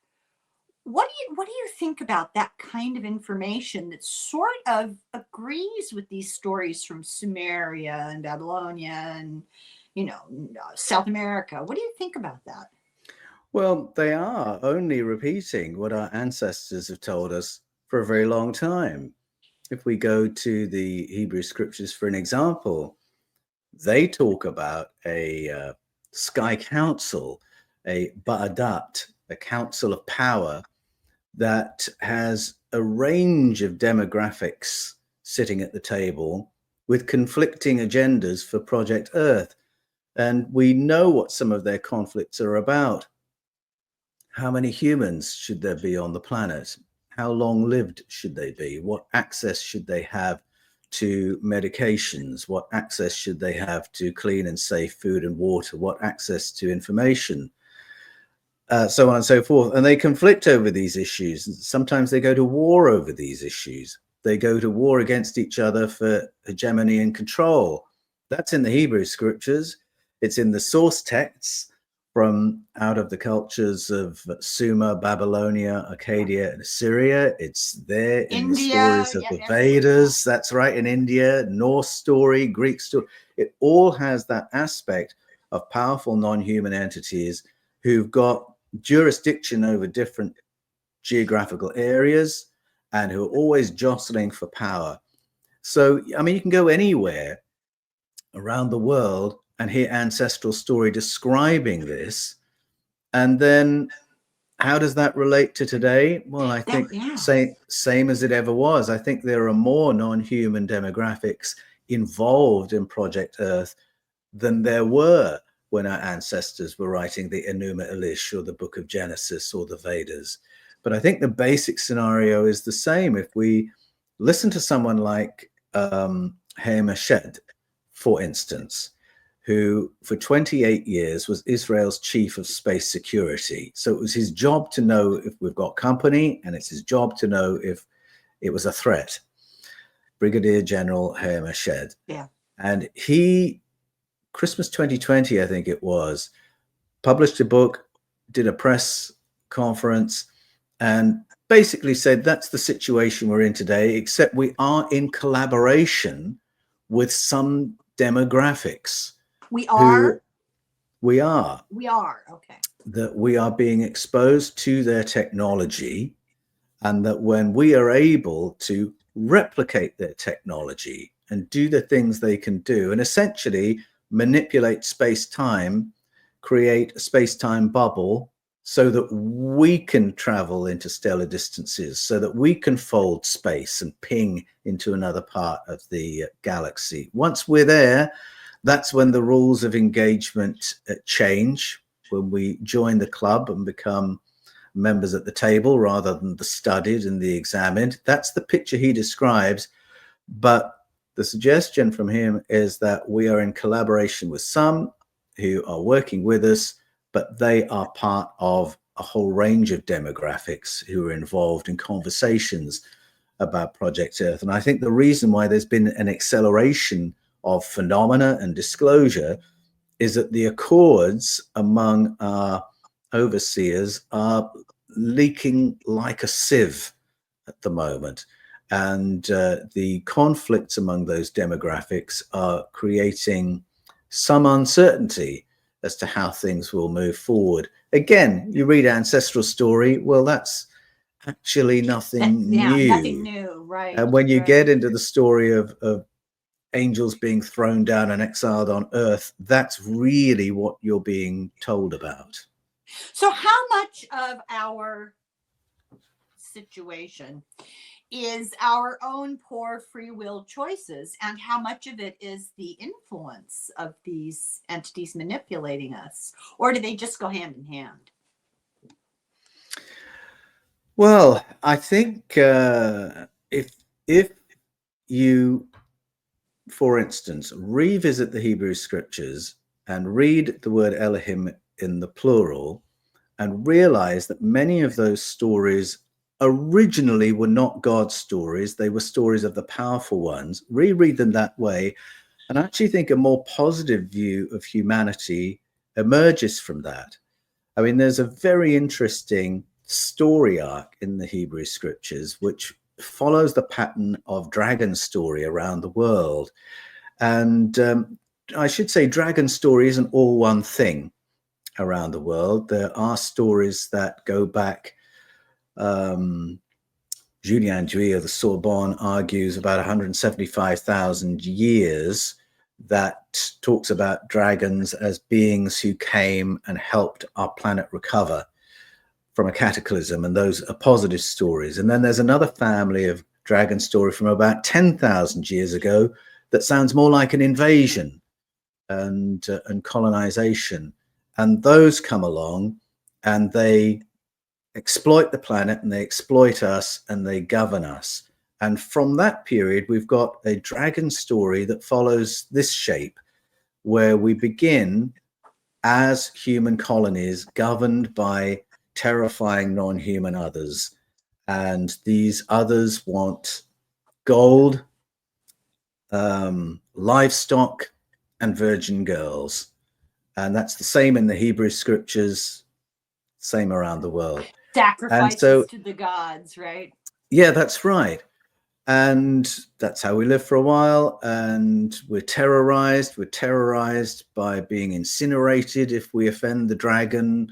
what do you think about that kind of information that sort of agrees with these stories from Sumeria and Babylonia and South America? What do you think about that? Well, they are only repeating what our ancestors have told us for a very long time. If we go to the Hebrew scriptures for an example, they talk about a sky council, a ba'adat, a council of power that has a range of demographics sitting at the table with conflicting agendas for Project Earth. And we know what some of their conflicts are about. How many humans should there be on the planet? How long lived should they be? What access should they have to medications? What access should they have to clean and safe food and water? What access to information? So on and so forth. And they conflict over these issues. Sometimes they go to war over these issues. They go to war against each other for hegemony and control. That's in the Hebrew scriptures. It's in the source texts from out of the cultures of Sumer, Babylonia, Arcadia, and Assyria. It's there in India, the stories of the Vedas. That's right, in India, Norse story, Greek story. It all has that aspect of powerful non-human entities who've got jurisdiction over different geographical areas and who are always jostling for power. So, I mean, you can go anywhere around the world and hear ancestral story describing this. And then how does that relate to today? Well, I think same as it ever was. I think there are more non-human demographics involved in Project Earth than there were when our ancestors were writing the Enuma Elish or the Book of Genesis or the Vedas. But I think the basic scenario is the same. If we listen to someone like Shed, for instance, who for 28 years was Israel's chief of space security. So it was his job to know if we've got company, and it's his job to know if it was a threat. Brigadier General Shed. Yeah. And he, Christmas 2020, I think it was, published a book, did a press conference, and basically said that's the situation we're in today, except we are in collaboration with some demographics. We are? We are. We are, okay. That we are being exposed to their technology, and that when we are able to replicate their technology and do the things they can do, and essentially manipulate space-time, create a space-time bubble so that we can travel interstellar distances, so that we can fold space and ping into another part of the galaxy. Once we're there, that's when the rules of engagement change, when we join the club and become members at the table rather than the studied and the examined. That's the picture he describes. But the suggestion from him is that we are in collaboration with some who are working with us, but they are part of a whole range of demographics who are involved in conversations about Project Earth. And I think the reason why there's been an acceleration of phenomena and disclosure is that the accords among our overseers are leaking like a sieve at the moment. And the conflicts among those demographics are creating some uncertainty as to how things will move forward. Again, you read Ancestral Story, well, that's actually nothing new. Yeah, nothing new, right. And when you get into the story of angels being thrown down and exiled on Earth, that's really what you're being told about. So how much of our situation is our own poor free will choices, and how much of it is the influence of these entities manipulating us, or do they just go hand in hand? Well, I think if you, for instance, revisit the Hebrew scriptures and read the word Elohim in the plural and realize that many of those stories originally were not God's stories, they were stories of the powerful ones, reread them that way, and I actually think a more positive view of humanity emerges from that. I mean, there's a very interesting story arc in the Hebrew scriptures which follows the pattern of dragon story around the world. And I should say dragon story isn't all one thing around the world. There are stories that go back, Julien Duy of the Sorbonne argues about 175,000 years, that talks about dragons as beings who came and helped our planet recover from a cataclysm, and those are positive stories. And then there's another family of dragon story from about 10,000 years ago that sounds more like an invasion and colonization. And those come along and they exploit the planet and they exploit us and they govern us. And from that period, we've got a dragon story that follows this shape, where we begin as human colonies governed by terrifying non-human others. And these others want gold, livestock, and virgin girls. And that's the same in the Hebrew scriptures, same around the world. Sacrifices to the gods, right? Yeah, that's right. And that's how we live for a while. And we're terrorized. We're terrorized by being incinerated if we offend the dragon.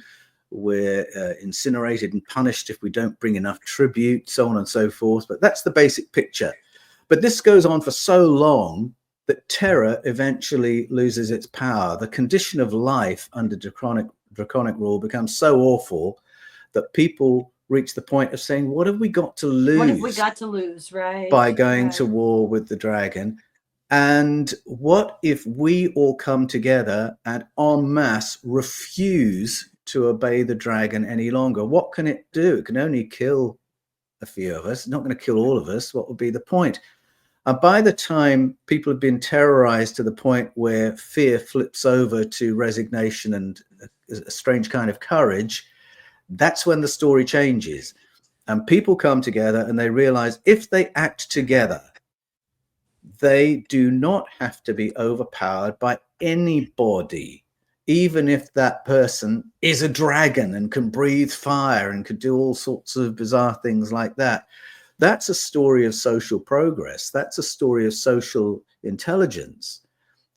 We're incinerated and punished if we don't bring enough tribute, so on and so forth. But that's the basic picture. But this goes on for so long that terror eventually loses its power. The condition of life under draconic rule becomes so awful that people reach the point of saying, what have we got to lose? What have we got to lose, right? By going to war with the dragon. And what if we all come together and en masse refuse to obey the dragon any longer? What can it do? It can only kill a few of us. It's not going to kill all of us. What would be the point? And by the time people have been terrorized to the point where fear flips over to resignation and a strange kind of courage, that's when the story changes. And people come together and they realize if they act together, they do not have to be overpowered by anybody, even if that person is a dragon and can breathe fire and could do all sorts of bizarre things like that. That's a story of social progress. That's a story of social intelligence.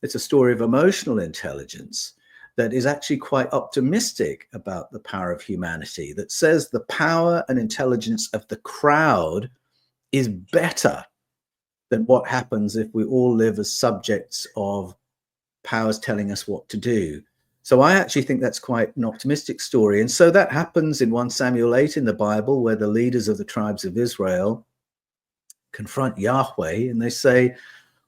It's a story of emotional intelligence that is actually quite optimistic about the power of humanity, that says the power and intelligence of the crowd is better than what happens if we all live as subjects of powers telling us what to do. So I actually think that's quite an optimistic story. And so that happens in 1 Samuel 8 in the Bible, where the leaders of the tribes of Israel confront Yahweh and they say,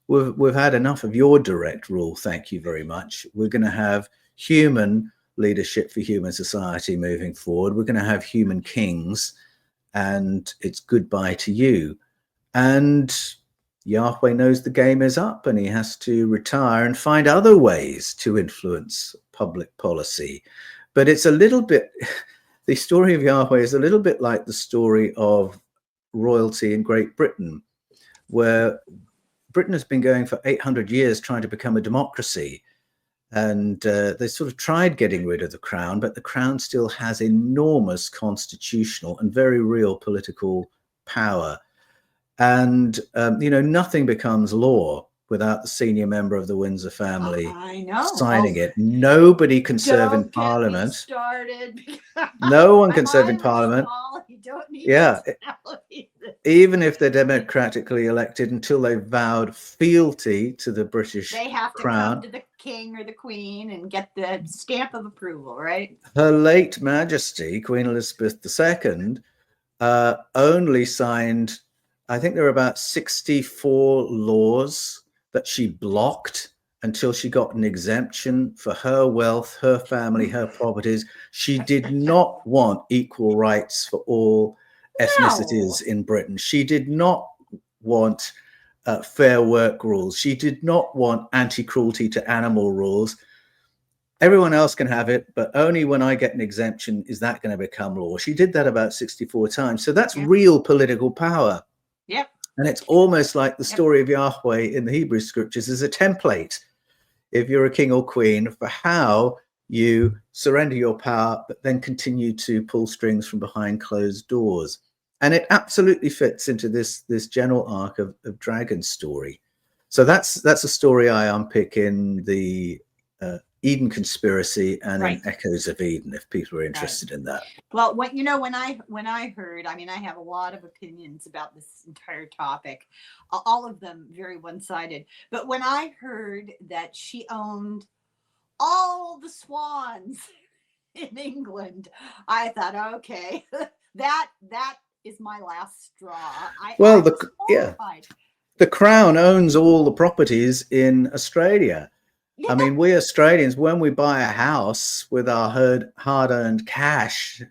we've had enough of your direct rule. Thank you very much. We're going to have human leadership for human society moving forward. We're going to have human kings, and it's goodbye to you. And Yahweh knows the game is up and he has to retire and find other ways to influence public policy. But it's a little bit, the story of Yahweh is a little bit like the story of royalty in Great Britain, where Britain has been going for 800 years trying to become a democracy. And they sort of tried getting rid of the crown, but the crown still has enormous constitutional and very real political power. And, nothing becomes law without the senior member of the Windsor family signing it. Nobody can serve in Parliament. No one can serve in Parliament. Yeah. Even if they're democratically elected, until they've vowed fealty to the British crown. They have to come to the king or the queen and get the stamp of approval, right? Her late Majesty, Queen Elizabeth II, only signed, I think there were about 64 laws that she blocked until she got an exemption for her wealth, her family, her properties. She did not want equal rights for all ethnicities in Britain. She did not want fair work rules. She did not want anti-cruelty to animal rules. Everyone else can have it, but only when I get an exemption is that going to become law. She did that about 64 times. So that's real political power. Yep. And it's almost like the story of Yahweh in the Hebrew scriptures is a template, if you're a king or queen, for how you surrender your power, but then continue to pull strings from behind closed doors. And it absolutely fits into this general arc of Dragon's story. So that's a story I unpick in the Eden Conspiracy and in Echoes of Eden, if people are interested in that. Well, when I heard, I mean, I have a lot of opinions about this entire topic, all of them very one-sided. But when I heard that she owned all the swans in England, I thought, okay, that is my last straw. The Crown owns all the properties in Australia. I mean, we Australians, when we buy a house with our hard-earned cash,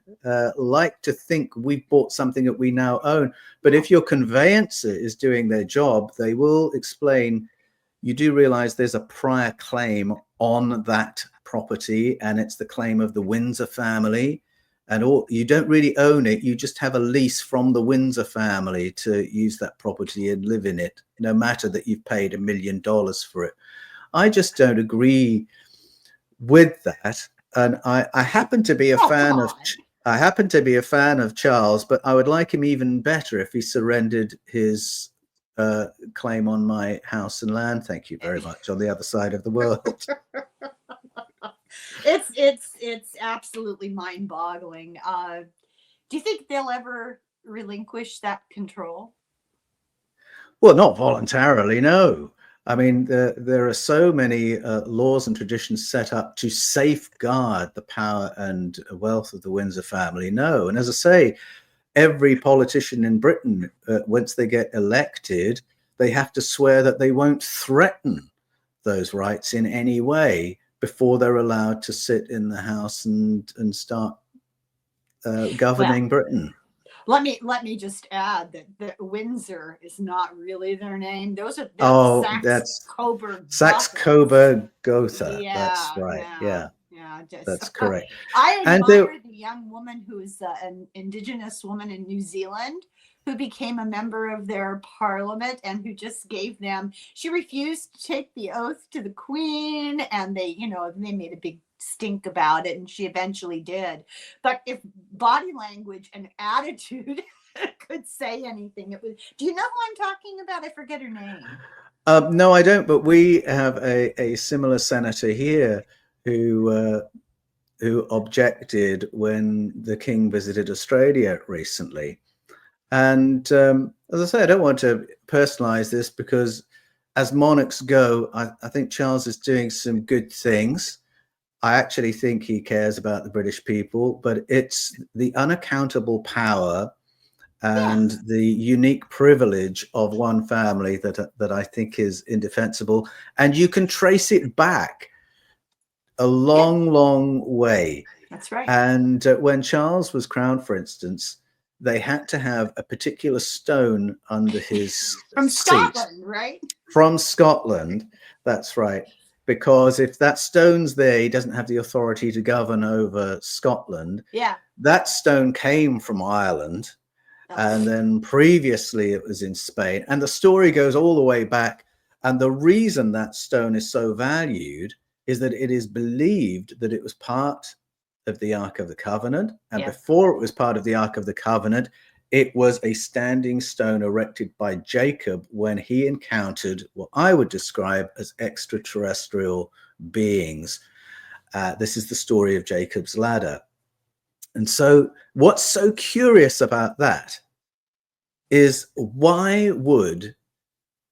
like to think we've bought something that we now own. But if your conveyancer is doing their job, they will explain, you do realize there's a prior claim on that property, and it's the claim of the Windsor family. And you don't really own it. You just have a lease from the Windsor family to use that property and live in it, no matter that you've paid $1 million for it. I just don't agree with that, and I happen to be a fan of Charles, but I would like him even better if he surrendered his claim on my house and land. Thank you very much. On the other side of the world. It's absolutely mind-boggling. Do you think they'll ever relinquish that control? Well, not voluntarily, no. I mean, there are so many laws and traditions set up to safeguard the power and wealth of the Windsor family. No. And as I say, every politician in Britain, once they get elected, they have to swear that they won't threaten those rights in any way before they're allowed to sit in the House and start governing Britain. Let me just add that Windsor is not really their name. That's Saxe-Coburg-Gotha. Yeah, that's right. Yeah. That's correct. I admire the young woman who's an Indigenous woman in New Zealand who became a member of their parliament and who just gave them. She refused to take the oath to the Queen, and they made a big stink about it, and she eventually did. But if body language and attitude could say anything, it was. Do you know who I'm talking about? I forget her name. No, I don't. But we have a similar senator here who objected when the King visited Australia recently. And as I say, I don't want to personalize this, because as monarchs go, I think Charles is doing some good things. I actually think he cares about the British people, but it's the unaccountable power and the unique privilege of one family that I think is indefensible. And you can trace it back a long way. That's right. And when Charles was crowned, for instance, they had to have a particular stone under his from seat. Scotland, right? From Scotland, that's right. Because if that stone's there, he doesn't have the authority to govern over Scotland. Yeah. That stone came from Ireland. And then previously it was in Spain. And the story goes all the way back. And the reason that stone is so valued is that it is believed that it was part of the Ark of the Covenant. And before it was part of the Ark of the Covenant, it was a standing stone erected by Jacob when he encountered what I would describe as extraterrestrial beings. This is the story of Jacob's ladder. And so what's so curious about that is, why would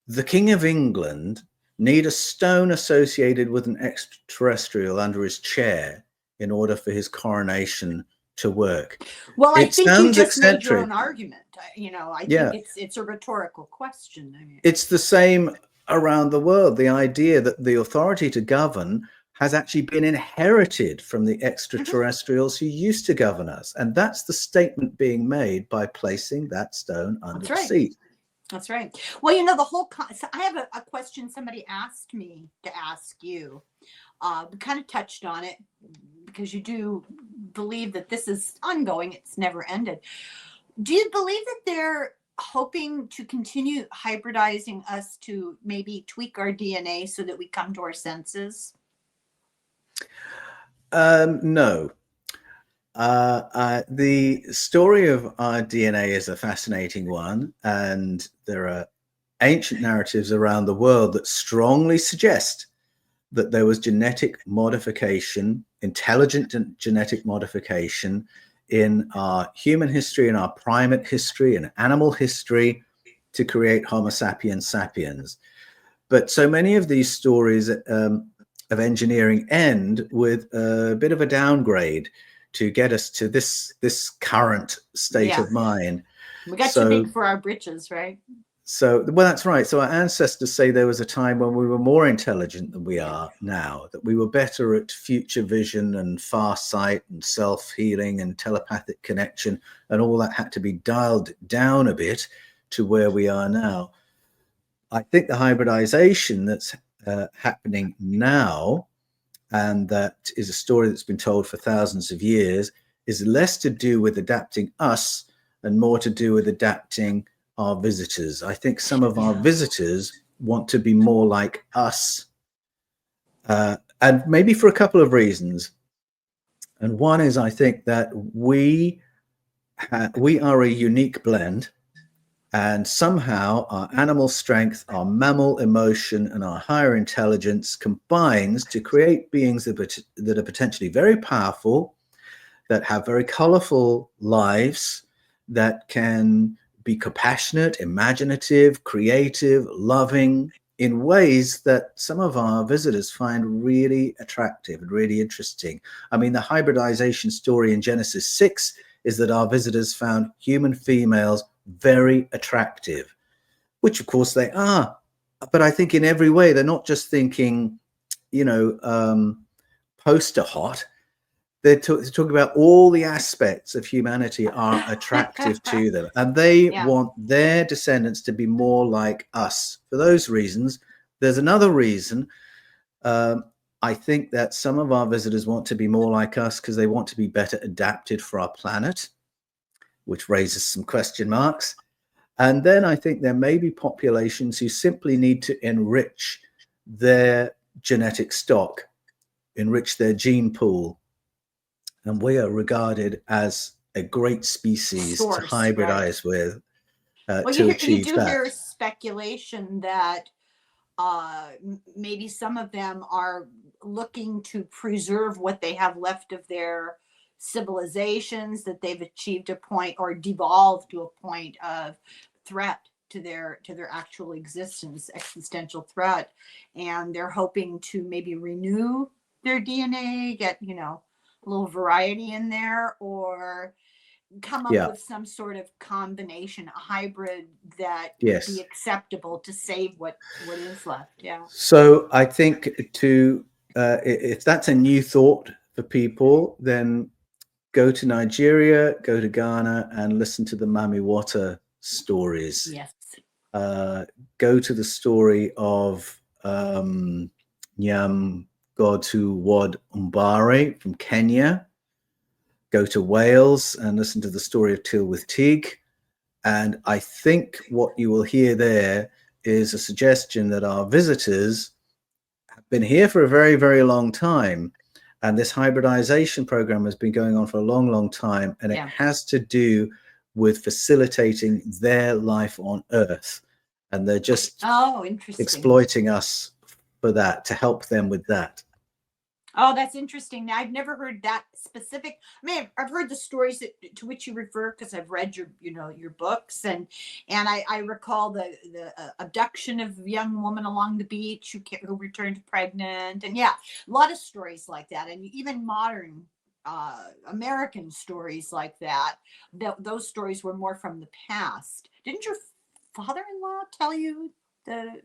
the King of England need a stone associated with an extraterrestrial under his chair in order for his coronation to work? Well, I think you just made your own argument. I think it's a rhetorical question. I mean, it's the same around the world. The idea that the authority to govern has actually been inherited from the extraterrestrials who used to govern us. And that's the statement being made by placing that stone under the seat. That's right. Well, the whole so I have a question somebody asked me to ask you. We kind of touched on it, because you do believe that this is ongoing. It's never ended. Do you believe that they're hoping to continue hybridizing us to maybe tweak our DNA so that we come to our senses? No. The story of our DNA is a fascinating one, and there are ancient narratives around the world that strongly suggest that there was genetic modification, intelligent genetic modification in our human history, in our primate history, and animal history to create Homo sapiens sapiens. But so many of these stories of engineering end with a bit of a downgrade to get us to this current state of mind. We got too big for our britches, right? So, well, that's right. So our ancestors say there was a time when we were more intelligent than we are now, that we were better at future vision and far sight and self-healing and telepathic connection, and all that had to be dialed down a bit to where we are now. I think the hybridization that's happening now, and that is a story that's been told for thousands of years, is less to do with adapting us and more to do with adapting our visitors. I think some of our visitors want to be more like us, and maybe for a couple of reasons. And one is, I think that we are a unique blend, and somehow our animal strength, our mammal emotion, and our higher intelligence combines to create beings that are potentially very powerful, that have very colorful lives, that can be compassionate, imaginative, creative, loving, in ways that some of our visitors find really attractive and really interesting. I mean, the hybridization story in Genesis 6 is that our visitors found human females very attractive. which of course they are. But I think in every way, they're not just thinking, poster hot. They're talking about all the aspects of humanity are attractive to them, and they want their descendants to be more like us. For those reasons, there's another reason. I think that some of our visitors want to be more like us because they want to be better adapted for our planet, which raises some question marks. And then I think there may be populations who simply need to enrich their genetic stock, enrich their gene pool. And we are regarded as a great species to hybridize with to achieve you do that. Hear speculation that maybe some of them are looking to preserve what they have left of their civilizations, that they've achieved a point or devolved to a point of threat to their actual existence, existential threat, and they're hoping to maybe renew their DNA, get a little variety in there, or come up with some sort of combination, a hybrid that would be acceptable to save what is left. So I think if that's a new thought for people, then go to Nigeria, go to Ghana, and listen to the Mami Wata stories. Yes. Go to the story of Nyam Godu Wad Umbare from Kenya. Go to Wales and listen to the story of Tylwyth Teg. And I think what you will hear there is a suggestion that our visitors have been here for a very, very long time. And this hybridization program has been going on for a long, long time. And it has to do with facilitating their life on Earth. And they're just exploiting us for that, to help them with that. Oh, that's interesting. Now, I've never heard that specific. I mean, I've heard the stories to which you refer because I've read your books, and I recall the abduction of a young woman along the beach who returned pregnant, and a lot of stories like that, and even modern American stories like that. Those stories were more from the past. Didn't your father-in-law tell you the?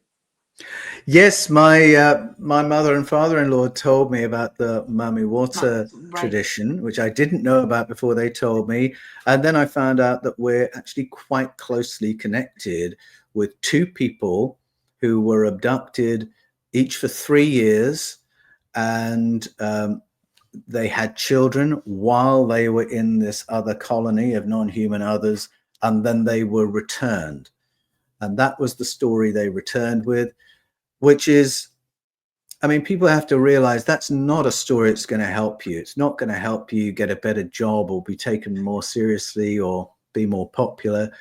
Yes, my mother and father-in-law told me about the Mami Wata tradition, which I didn't know about before they told me. And then I found out that we're actually quite closely connected with two people who were abducted each for 3 years. And they had children while they were in this other colony of non-human others. And then they were returned. And that was the story they returned with. Which is, I mean, people have to realize that's not a story that's going to help you. It's not going to help you get a better job or be taken more seriously or be more popular.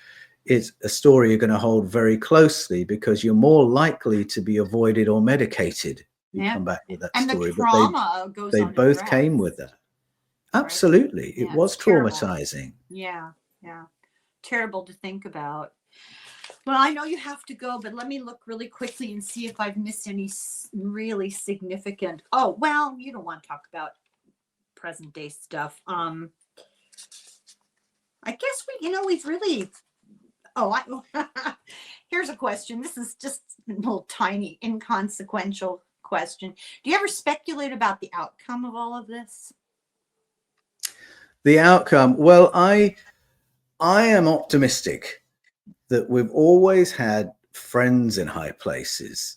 It's a story you're going to hold very closely because you're more likely to be avoided or medicated. You come back with that story. The trauma goes they on both the came with that. Absolutely. It was traumatizing. Yeah. Terrible to think about. Well, I know you have to go, but let me look really quickly and see if I've missed any really significant. Oh, well, you don't want to talk about present day stuff. I guess we've really. Oh, here's a question. This is just a little tiny, inconsequential question. Do you ever speculate about the outcome of all of this? The outcome? Well, I am optimistic that we've always had friends in high places,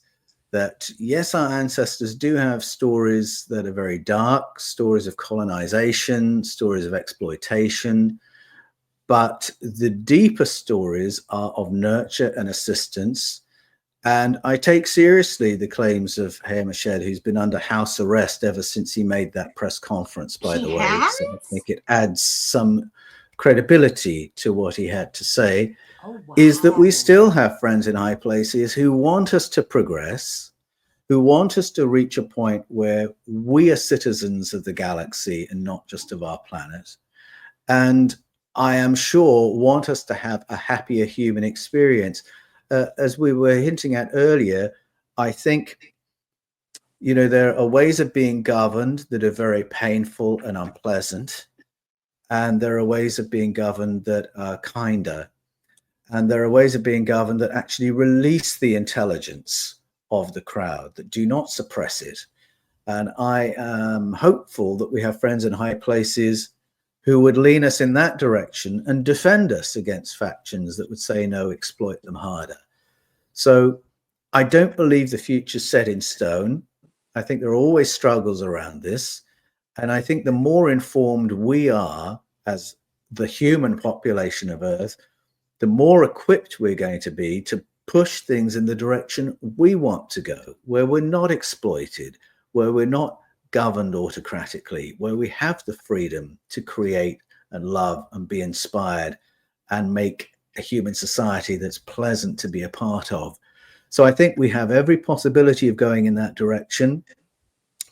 that yes, our ancestors do have stories that are very dark, stories of colonization, stories of exploitation, but the deeper stories are of nurture and assistance. And I take seriously the claims of Hermeshed, who's been under house arrest ever since he made that press conference, by the way. So I think it adds some credibility to what he had to say. Is that we still have friends in high places who want us to progress, who want us to reach a point where we are citizens of the galaxy and not just of our planet. And I am sure want us to have a happier human experience. As we were hinting at earlier, I think, there are ways of being governed that are very painful and unpleasant. And there are ways of being governed that are kinder. And there are ways of being governed that actually release the intelligence of the crowd, that do not suppress it. And I am hopeful that we have friends in high places who would lean us in that direction and defend us against factions that would say, no, exploit them harder. So I don't believe the future's set in stone. I think there are always struggles around this. And I think the more informed we are as the human population of Earth, the more equipped we're going to be to push things in the direction we want to go, where we're not exploited, where we're not governed autocratically, where we have the freedom to create and love and be inspired and make a human society that's pleasant to be a part of. So I think we have every possibility of going in that direction,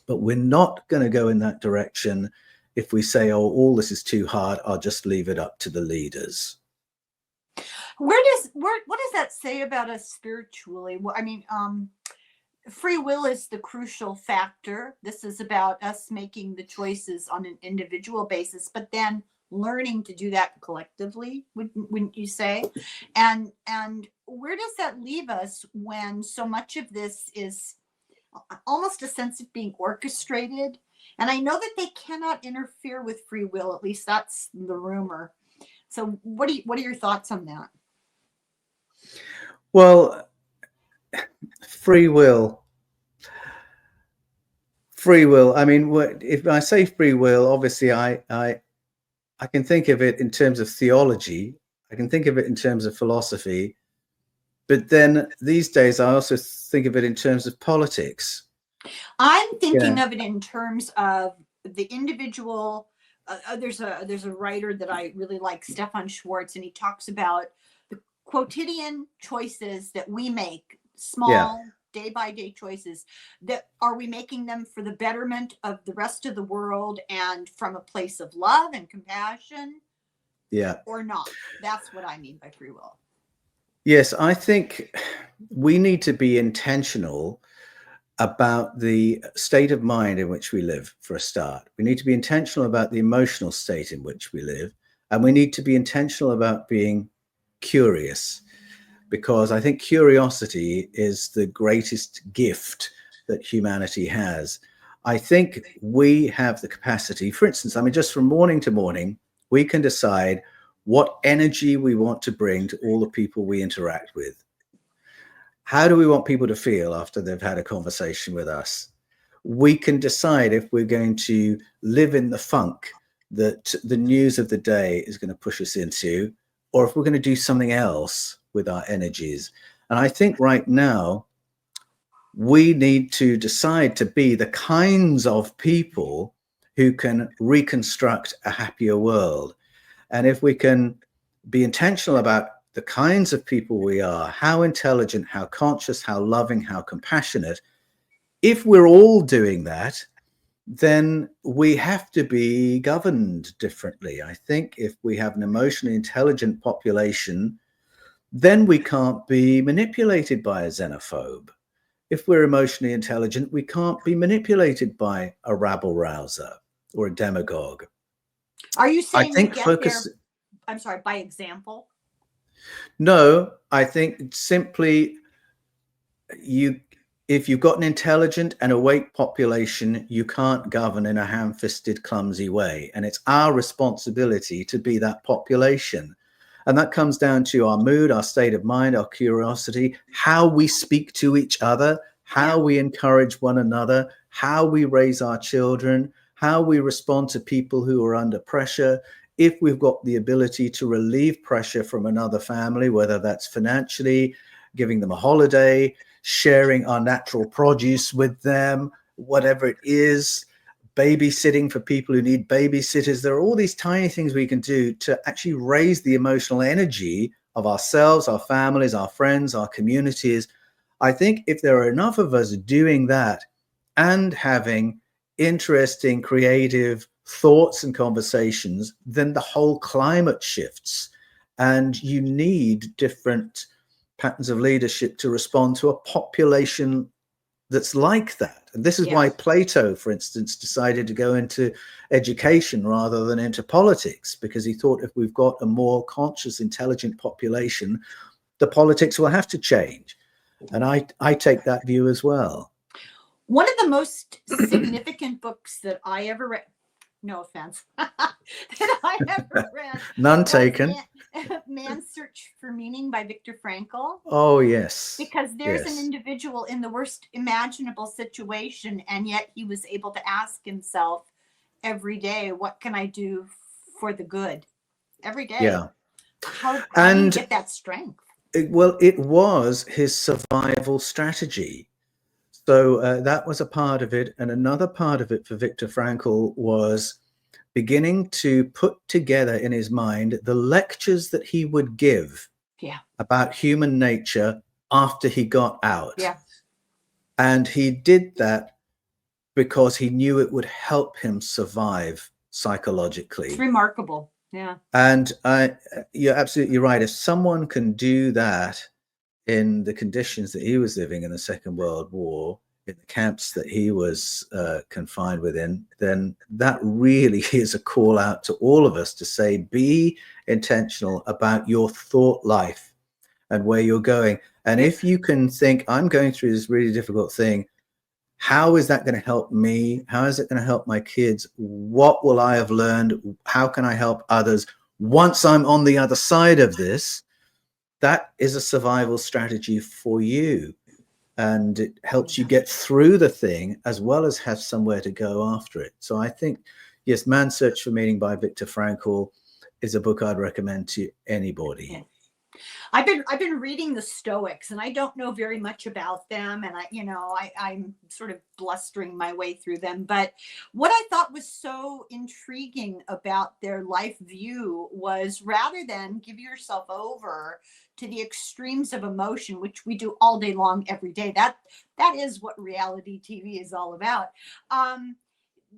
but we're not going to go in that direction if we say, oh, all this is too hard, I'll just leave it up to the leaders. What does that say about us spiritually? I mean, free will is the crucial factor. This is about us making the choices on an individual basis, but then learning to do that collectively, wouldn't you say? And where does that leave us when so much of this is almost a sense of being orchestrated? And I know that they cannot interfere with free will, at least that's the rumor. So what are your thoughts on that? Well, free will. I mean, if I say free will, obviously I can think of it in terms of theology. I can think of it in terms of philosophy. But then these days, I also think of it in terms of politics. I'm thinking of it in terms of the individual. There's a writer that I really like, Stefan Schwartz, and he talks about the quotidian choices that we make, small day-by-day choices. That are we making them for the betterment of the rest of the world and from a place of love and compassion? Yeah. Or not? That's what I mean by free will. Yes, I think we need to be intentional about the state of mind in which we live, for a start. We need to be intentional about the emotional state in which we live, and we need to be intentional about being curious, because I think curiosity is the greatest gift that humanity has. I think we have the capacity, for instance, I mean, just from morning to morning, we can decide what energy we want to bring to all the people we interact with. How do we want people to feel after they've had a conversation with us? We can decide if we're going to live in the funk that the news of the day is going to push us into, or if we're going to do something else with our energies. And I think right now, we need to decide to be the kinds of people who can reconstruct a happier world. And if we can be intentional about the kinds of people we are, how intelligent, how conscious, how loving, how compassionate, if we're all doing that, then we have to be governed differently. I think if we have an emotionally intelligent population, then we can't be manipulated by a xenophobe. If we're emotionally intelligent, we can't be manipulated by a rabble rouser or a demagogue. Are you saying I think by example? No, I think simply if you've got an intelligent and awake population, you can't govern in a ham-fisted, clumsy way. And it's our responsibility to be that population. And that comes down to our mood, our state of mind, our curiosity, how we speak to each other, how we encourage one another, how we raise our children, how we respond to people who are under pressure. If we've got the ability to relieve pressure from another family, whether that's financially, giving them a holiday, sharing our natural produce with them, whatever it is, babysitting for people who need babysitters. There are all these tiny things we can do to actually raise the emotional energy of ourselves, our families, our friends, our communities. I think if there are enough of us doing that and having interesting, creative thoughts and conversations, then the whole climate shifts. And you need different patterns of leadership to respond to a population that's like that. And this is why Plato, for instance, decided to go into education rather than into politics, because he thought if we've got a more conscious, intelligent population, the politics will have to change. And I take that view as well. One of the most significant books that I ever read, no offense, that I ever read. None taken. Man's Search for Meaning by Viktor Frankl. Oh, yes. Because there's an individual in the worst imaginable situation, and yet he was able to ask himself every day, what can I do for the good? Every day. Yeah. How do you get that strength? It was his survival strategy. So that was a part of it. And another part of it for Viktor Frankl was beginning to put together in his mind the lectures that he would give about human nature after he got out. Yeah. And he did that because he knew it would help him survive psychologically. It's remarkable. Yeah. And you're absolutely right. If someone can do that in the conditions that he was living in the Second World War, in the camps that he was confined within, then that really is a call out to all of us to say, be intentional about your thought life and where you're going. And if you can think, I'm going through this really difficult thing, how is that going to help me? How is it going to help my kids? What will I have learned? How can I help others once I'm on the other side of this? That is a survival strategy for you. And it helps you get through the thing as well as have somewhere to go after it. So I think, yes, Man's Search for Meaning by Viktor Frankl is a book I'd recommend to anybody. Yeah. I've been reading the Stoics, and I don't know very much about them, and I'm sort of blustering my way through them. But what I thought was so intriguing about their life view was, rather than give yourself over to the extremes of emotion, which we do all day long, every day, that is what reality TV is all about.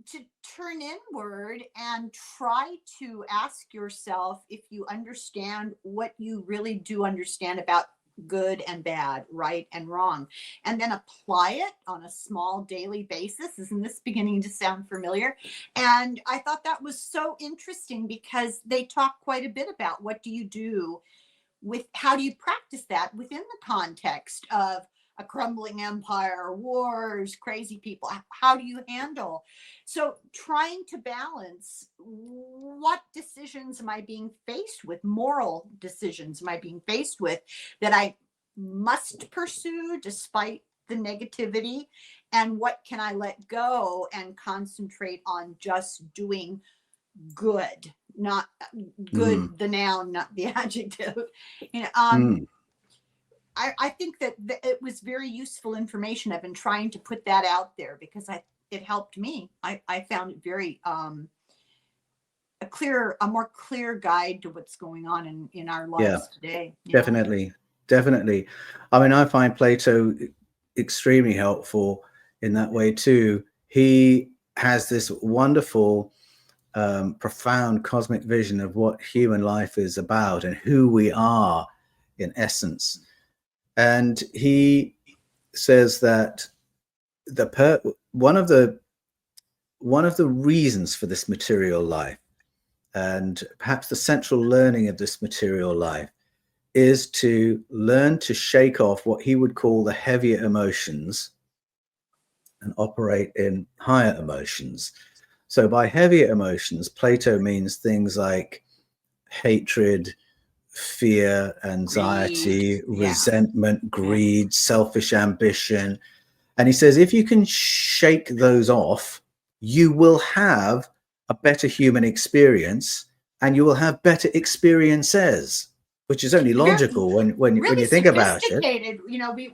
To turn inward and try to ask yourself if you understand what you really do understand about good and bad, right and wrong, and then apply it on a small daily basis. Isn't this beginning to sound familiar? And I thought that was so interesting, because they talk quite a bit about what do you do with, how do you practice that within the context of a crumbling empire, wars, crazy people. How do you handle? So trying to balance, what decisions am I being faced with? Moral decisions am I being faced with that I must pursue despite the negativity? And what can I let go and concentrate on just doing good? Not good, the noun, not the adjective. I think that it was very useful information. I've been trying to put that out there because it helped me. I found it very a more clear guide to what's going on in our lives today. Definitely. I mean, I find Plato extremely helpful in that way too. He has this wonderful, profound cosmic vision of what human life is about and who we are in essence. And he says that one of the reasons for this material life, and perhaps the central learning of this material life, is to learn to shake off what he would call the heavier emotions and operate in higher emotions. So by heavier emotions, Plato means things like hatred, fear, anxiety, resentment, greed, selfish ambition. And he says, if you can shake those off, you will have a better human experience and you will have better experiences, which is only logical when you think about it.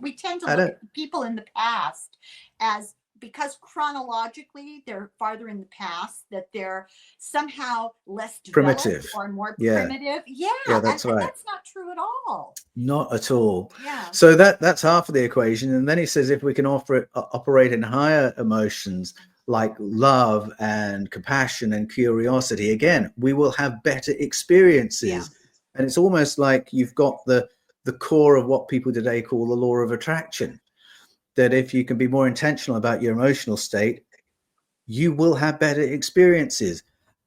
We tend to look at people in the past as, because chronologically they're farther in the past, that they're somehow less primitive or more primitive. Yeah, that's right. And that's not true at all. Not at all. Yeah. So that's half of the equation. And then he says, if we can operate in higher emotions like love and compassion and curiosity, again, we will have better experiences. Yeah. And it's almost like you've got the core of what people today call the law of attraction. that if you can be more intentional about your emotional state, you will have better experiences.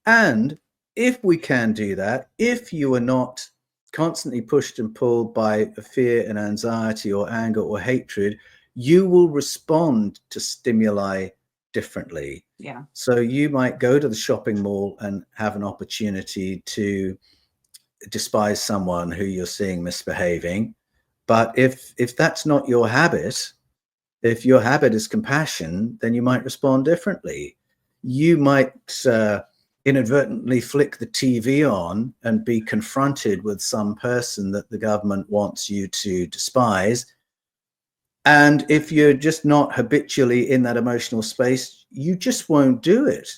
And if we can do that, if you are not constantly pushed and pulled by fear and anxiety or anger or hatred, you will respond to stimuli differently. Yeah. So you might go to the shopping mall and have an opportunity to despise someone who you're seeing misbehaving. But if that's not your habit, if your habit is compassion, then you might respond differently. You might inadvertently flick the TV on and be confronted with some person that the government wants you to despise. And if you're just not habitually in that emotional space, you just won't do it.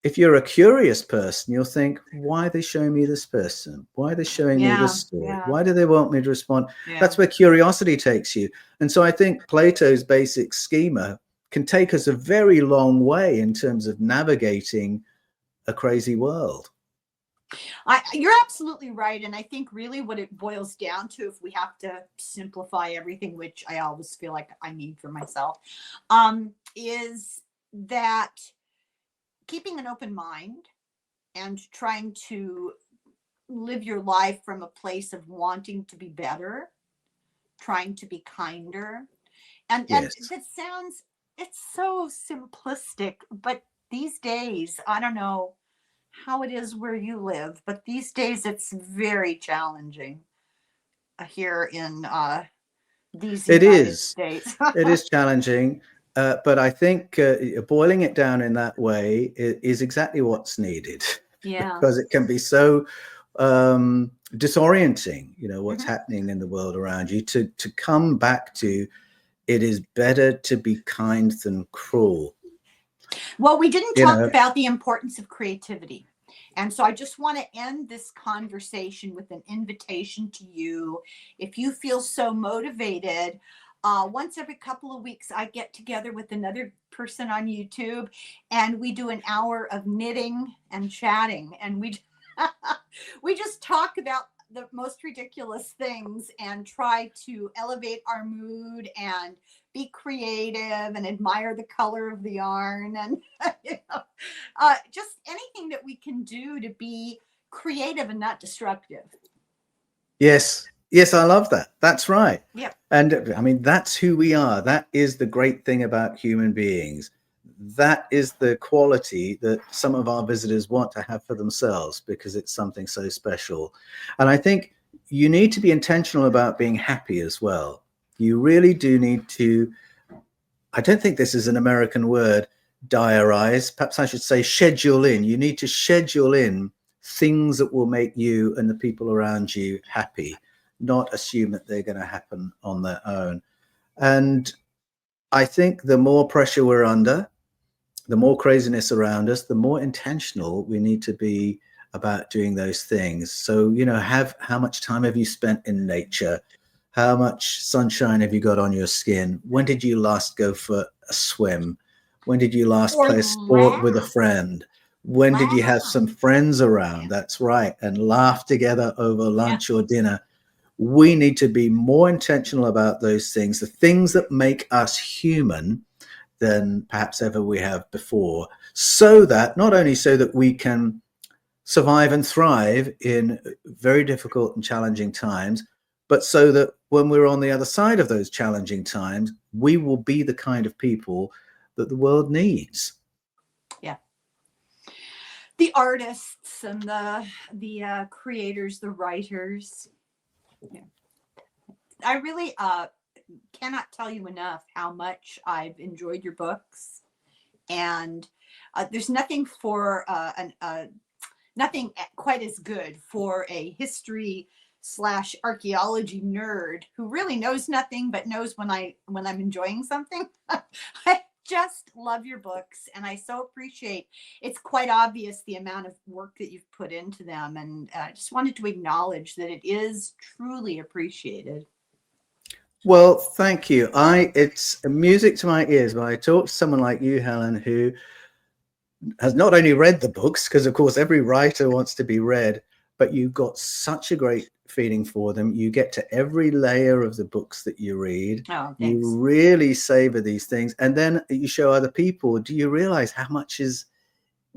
If you're a curious person, you'll think, why are they showing me this person? Why are they showing me this story? Yeah. Why do they want me to respond? Yeah. That's where curiosity takes you. And so I think Plato's basic schema can take us a very long way in terms of navigating a crazy world. You're absolutely right. And I think really what it boils down to, if we have to simplify everything, which I always feel like I need for myself, is that keeping an open mind and trying to live your life from a place of wanting to be better, trying to be kinder. And Yes. and that sounds, it's so simplistic, but these days, I don't know how it is where you live, but these days it's very challenging here in these United States. It is challenging. But I think boiling it down in that way is exactly what's needed. Yeah. Because it can be so disorienting, what's happening in the world around you, to come back to, it is better to be kind than cruel. Well, we didn't talk about the importance of creativity. And so I just want to end this conversation with an invitation to you. If you feel so motivated, once every couple of weeks, I get together with another person on YouTube and we do an hour of knitting and chatting. And we just talk about the most ridiculous things and try to elevate our mood and be creative and admire the color of the yarn and just anything that we can do to be creative and not destructive. Yes, I love that. That's right. Yep. And I mean, that's who we are. That is the great thing about human beings. That is the quality that some of our visitors want to have for themselves, because it's something so special. And I think you need to be intentional about being happy as well. You really do need to, I don't think this is an American word, diarize. Perhaps I should say schedule in. You need to schedule in things that will make you and the people around you happy, not assume that they're going to happen on their own. And I think the more pressure we're under, the more craziness around us, the more intentional we need to be about doing those things. So, how much time have you spent in nature? How much sunshine have you got on your skin? When did you last go for a swim? When did you last play a sport with a friend? When did you have some friends around? That's right. And laugh together over lunch or dinner. We need to be more intentional about those things, the things that make us human, than perhaps ever we have before, so that not only so that we can survive and thrive in very difficult and challenging times, but so that when we're on the other side of those challenging times, we will be the kind of people that the world needs. Yeah. The artists and the creators, the writers. Yeah. I really cannot tell you enough how much I've enjoyed your books, and there's nothing for nothing quite as good for a history/archaeology nerd who really knows nothing but knows when I'm enjoying something. I just love your books, and I so appreciate, it's quite obvious the amount of work that you've put into them, and I just wanted to acknowledge that it is truly appreciated. Well, thank you. It's music to my ears when I talk to someone like you, Helen, who has not only read the books, because of course every writer wants to be read, but you've got such a great feeling for them. You get to every layer of the books that you read. Oh, thanks. You really savor these things. And then you show other people. Do you realize how much is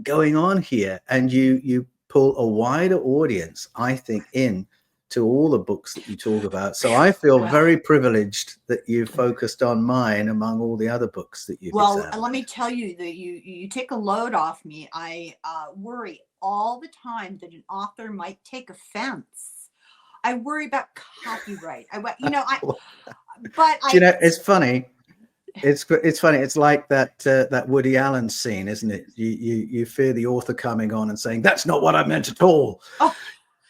going on here? And you pull a wider audience, I think, in to all the books that you talk about. So I feel very privileged that you focused on mine among all the other books that you've examined. Let me tell you that you take a load off me. I worry all the time that an author might take offense. I worry about copyright. It's funny. It's funny. It's like that Woody Allen scene, isn't it? You fear the author coming on and saying, "That's not what I meant at all." Oh.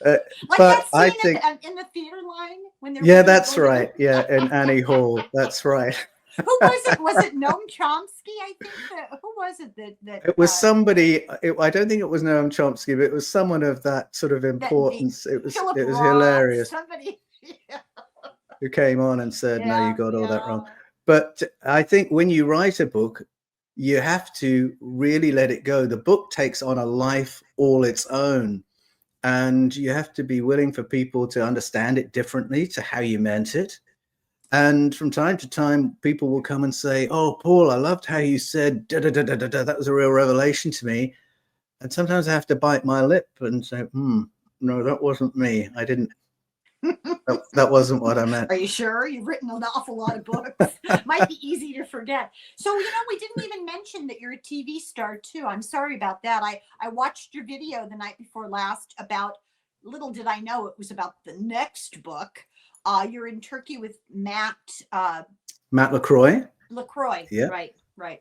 Like but that scene I think in the theater line when they're that's right. Yeah, in Annie Hall. That's right. Who was it? Was it Noam Chomsky? I think who was it that it was somebody. I don't think it was Noam Chomsky, but it was someone of that sort of importance. It was Roth, hilarious. Somebody who came on and said, "No, you got all that wrong." But I think when you write a book, you have to really let it go. The book takes on a life all its own. And you have to be willing for people to understand it differently to how you meant it. And from time to time, people will come and say, "Oh, Paul, I loved how you said da da da da da da. That was a real revelation to me." And sometimes I have to bite my lip and say, "No, that wasn't me. I didn't. that wasn't what I meant." Are you sure? You've written an awful lot of books. Might be easy to forget. So, we didn't even mention that you're a TV star too. I'm sorry about that. I watched your video the night before last about, little did I know it was about the next book. You're in Turkey with Matt LaCroix. LaCroix. Yeah. Right.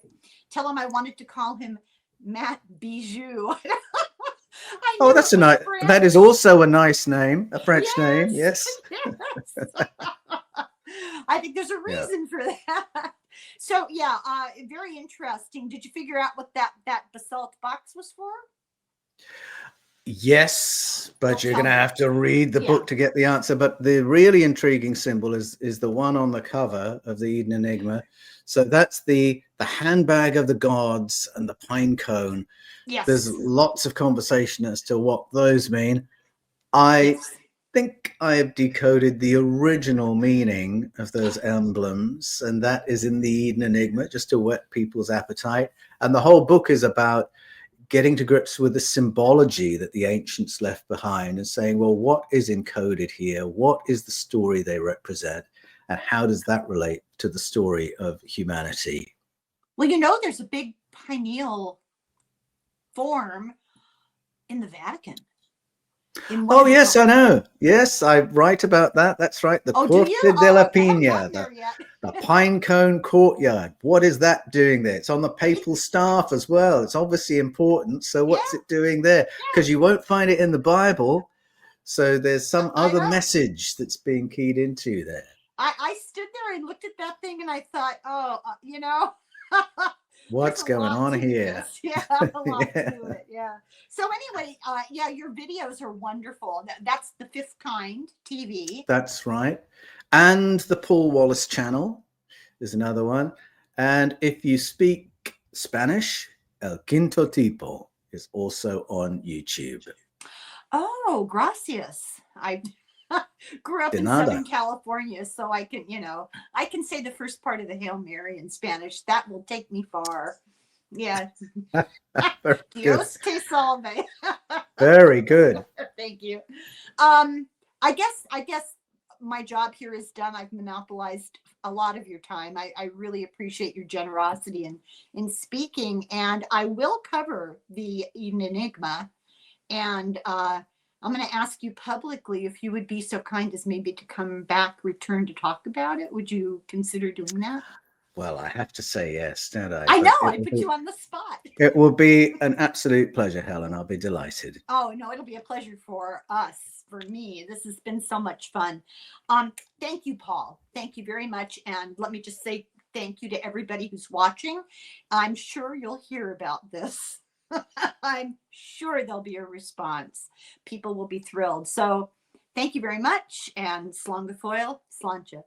Tell him I wanted to call him Matt Bijou. That's that is also a nice name, a French name. Yes. I think there's a reason for that. So very interesting. Did you figure out what that basalt box was for? Yes, but you're going to have to read the book to get the answer. But the really intriguing symbol is the one on the cover of the Eden Enigma. So that's the handbag of the gods and the pine cone. Yes. There's lots of conversation as to what those mean. I think I have decoded the original meaning of those emblems, and that is in the Eden Enigma, just to whet people's appetite. And the whole book is about getting to grips with the symbology that the ancients left behind and saying, well, what is encoded here? What is the story they represent? And how does that relate to the story of humanity? Well, there's a big pineal form in the Vatican. Oh, yes, I know. Yes, I write about that. That's right. The Corte della Pina, the pine cone courtyard. What is that doing there? It's on the papal staff as well. It's obviously important. So what's it doing there? Because you won't find it in the Bible. So there's some other message that's being keyed into there. I stood there and looked at that thing and I thought, what's going on here? Yeah, a lot to it. Yeah. So anyway, your videos are wonderful. That's the Fifth Kind TV. That's right. And the Paul Wallis channel is another one. And if you speak Spanish, El Quinto Tipo is also on YouTube. Oh, gracias. I grew up in Southern California, so I can say the first part of the Hail Mary in Spanish. That will take me far. Yeah. Dios te salve. Very good. Thank you. I guess my job here is done. I've monopolized a lot of your time. I really appreciate your generosity in speaking, and I will cover the Eden Enigma. And I'm going to ask you publicly if you would be so kind as maybe to come back, return to talk about it. Would you consider doing that? Well, I have to say yes, don't I? I know, I put you on the spot. It will be an absolute pleasure, Helen. I'll be delighted. Oh, no, it'll be a pleasure for us, for me. This has been so much fun. Thank you, Paul. Thank you very much. And let me just say thank you to everybody who's watching. I'm sure you'll hear about this. I'm sure there'll be a response. People will be thrilled. So thank you very much. And slán go fóill, slánte.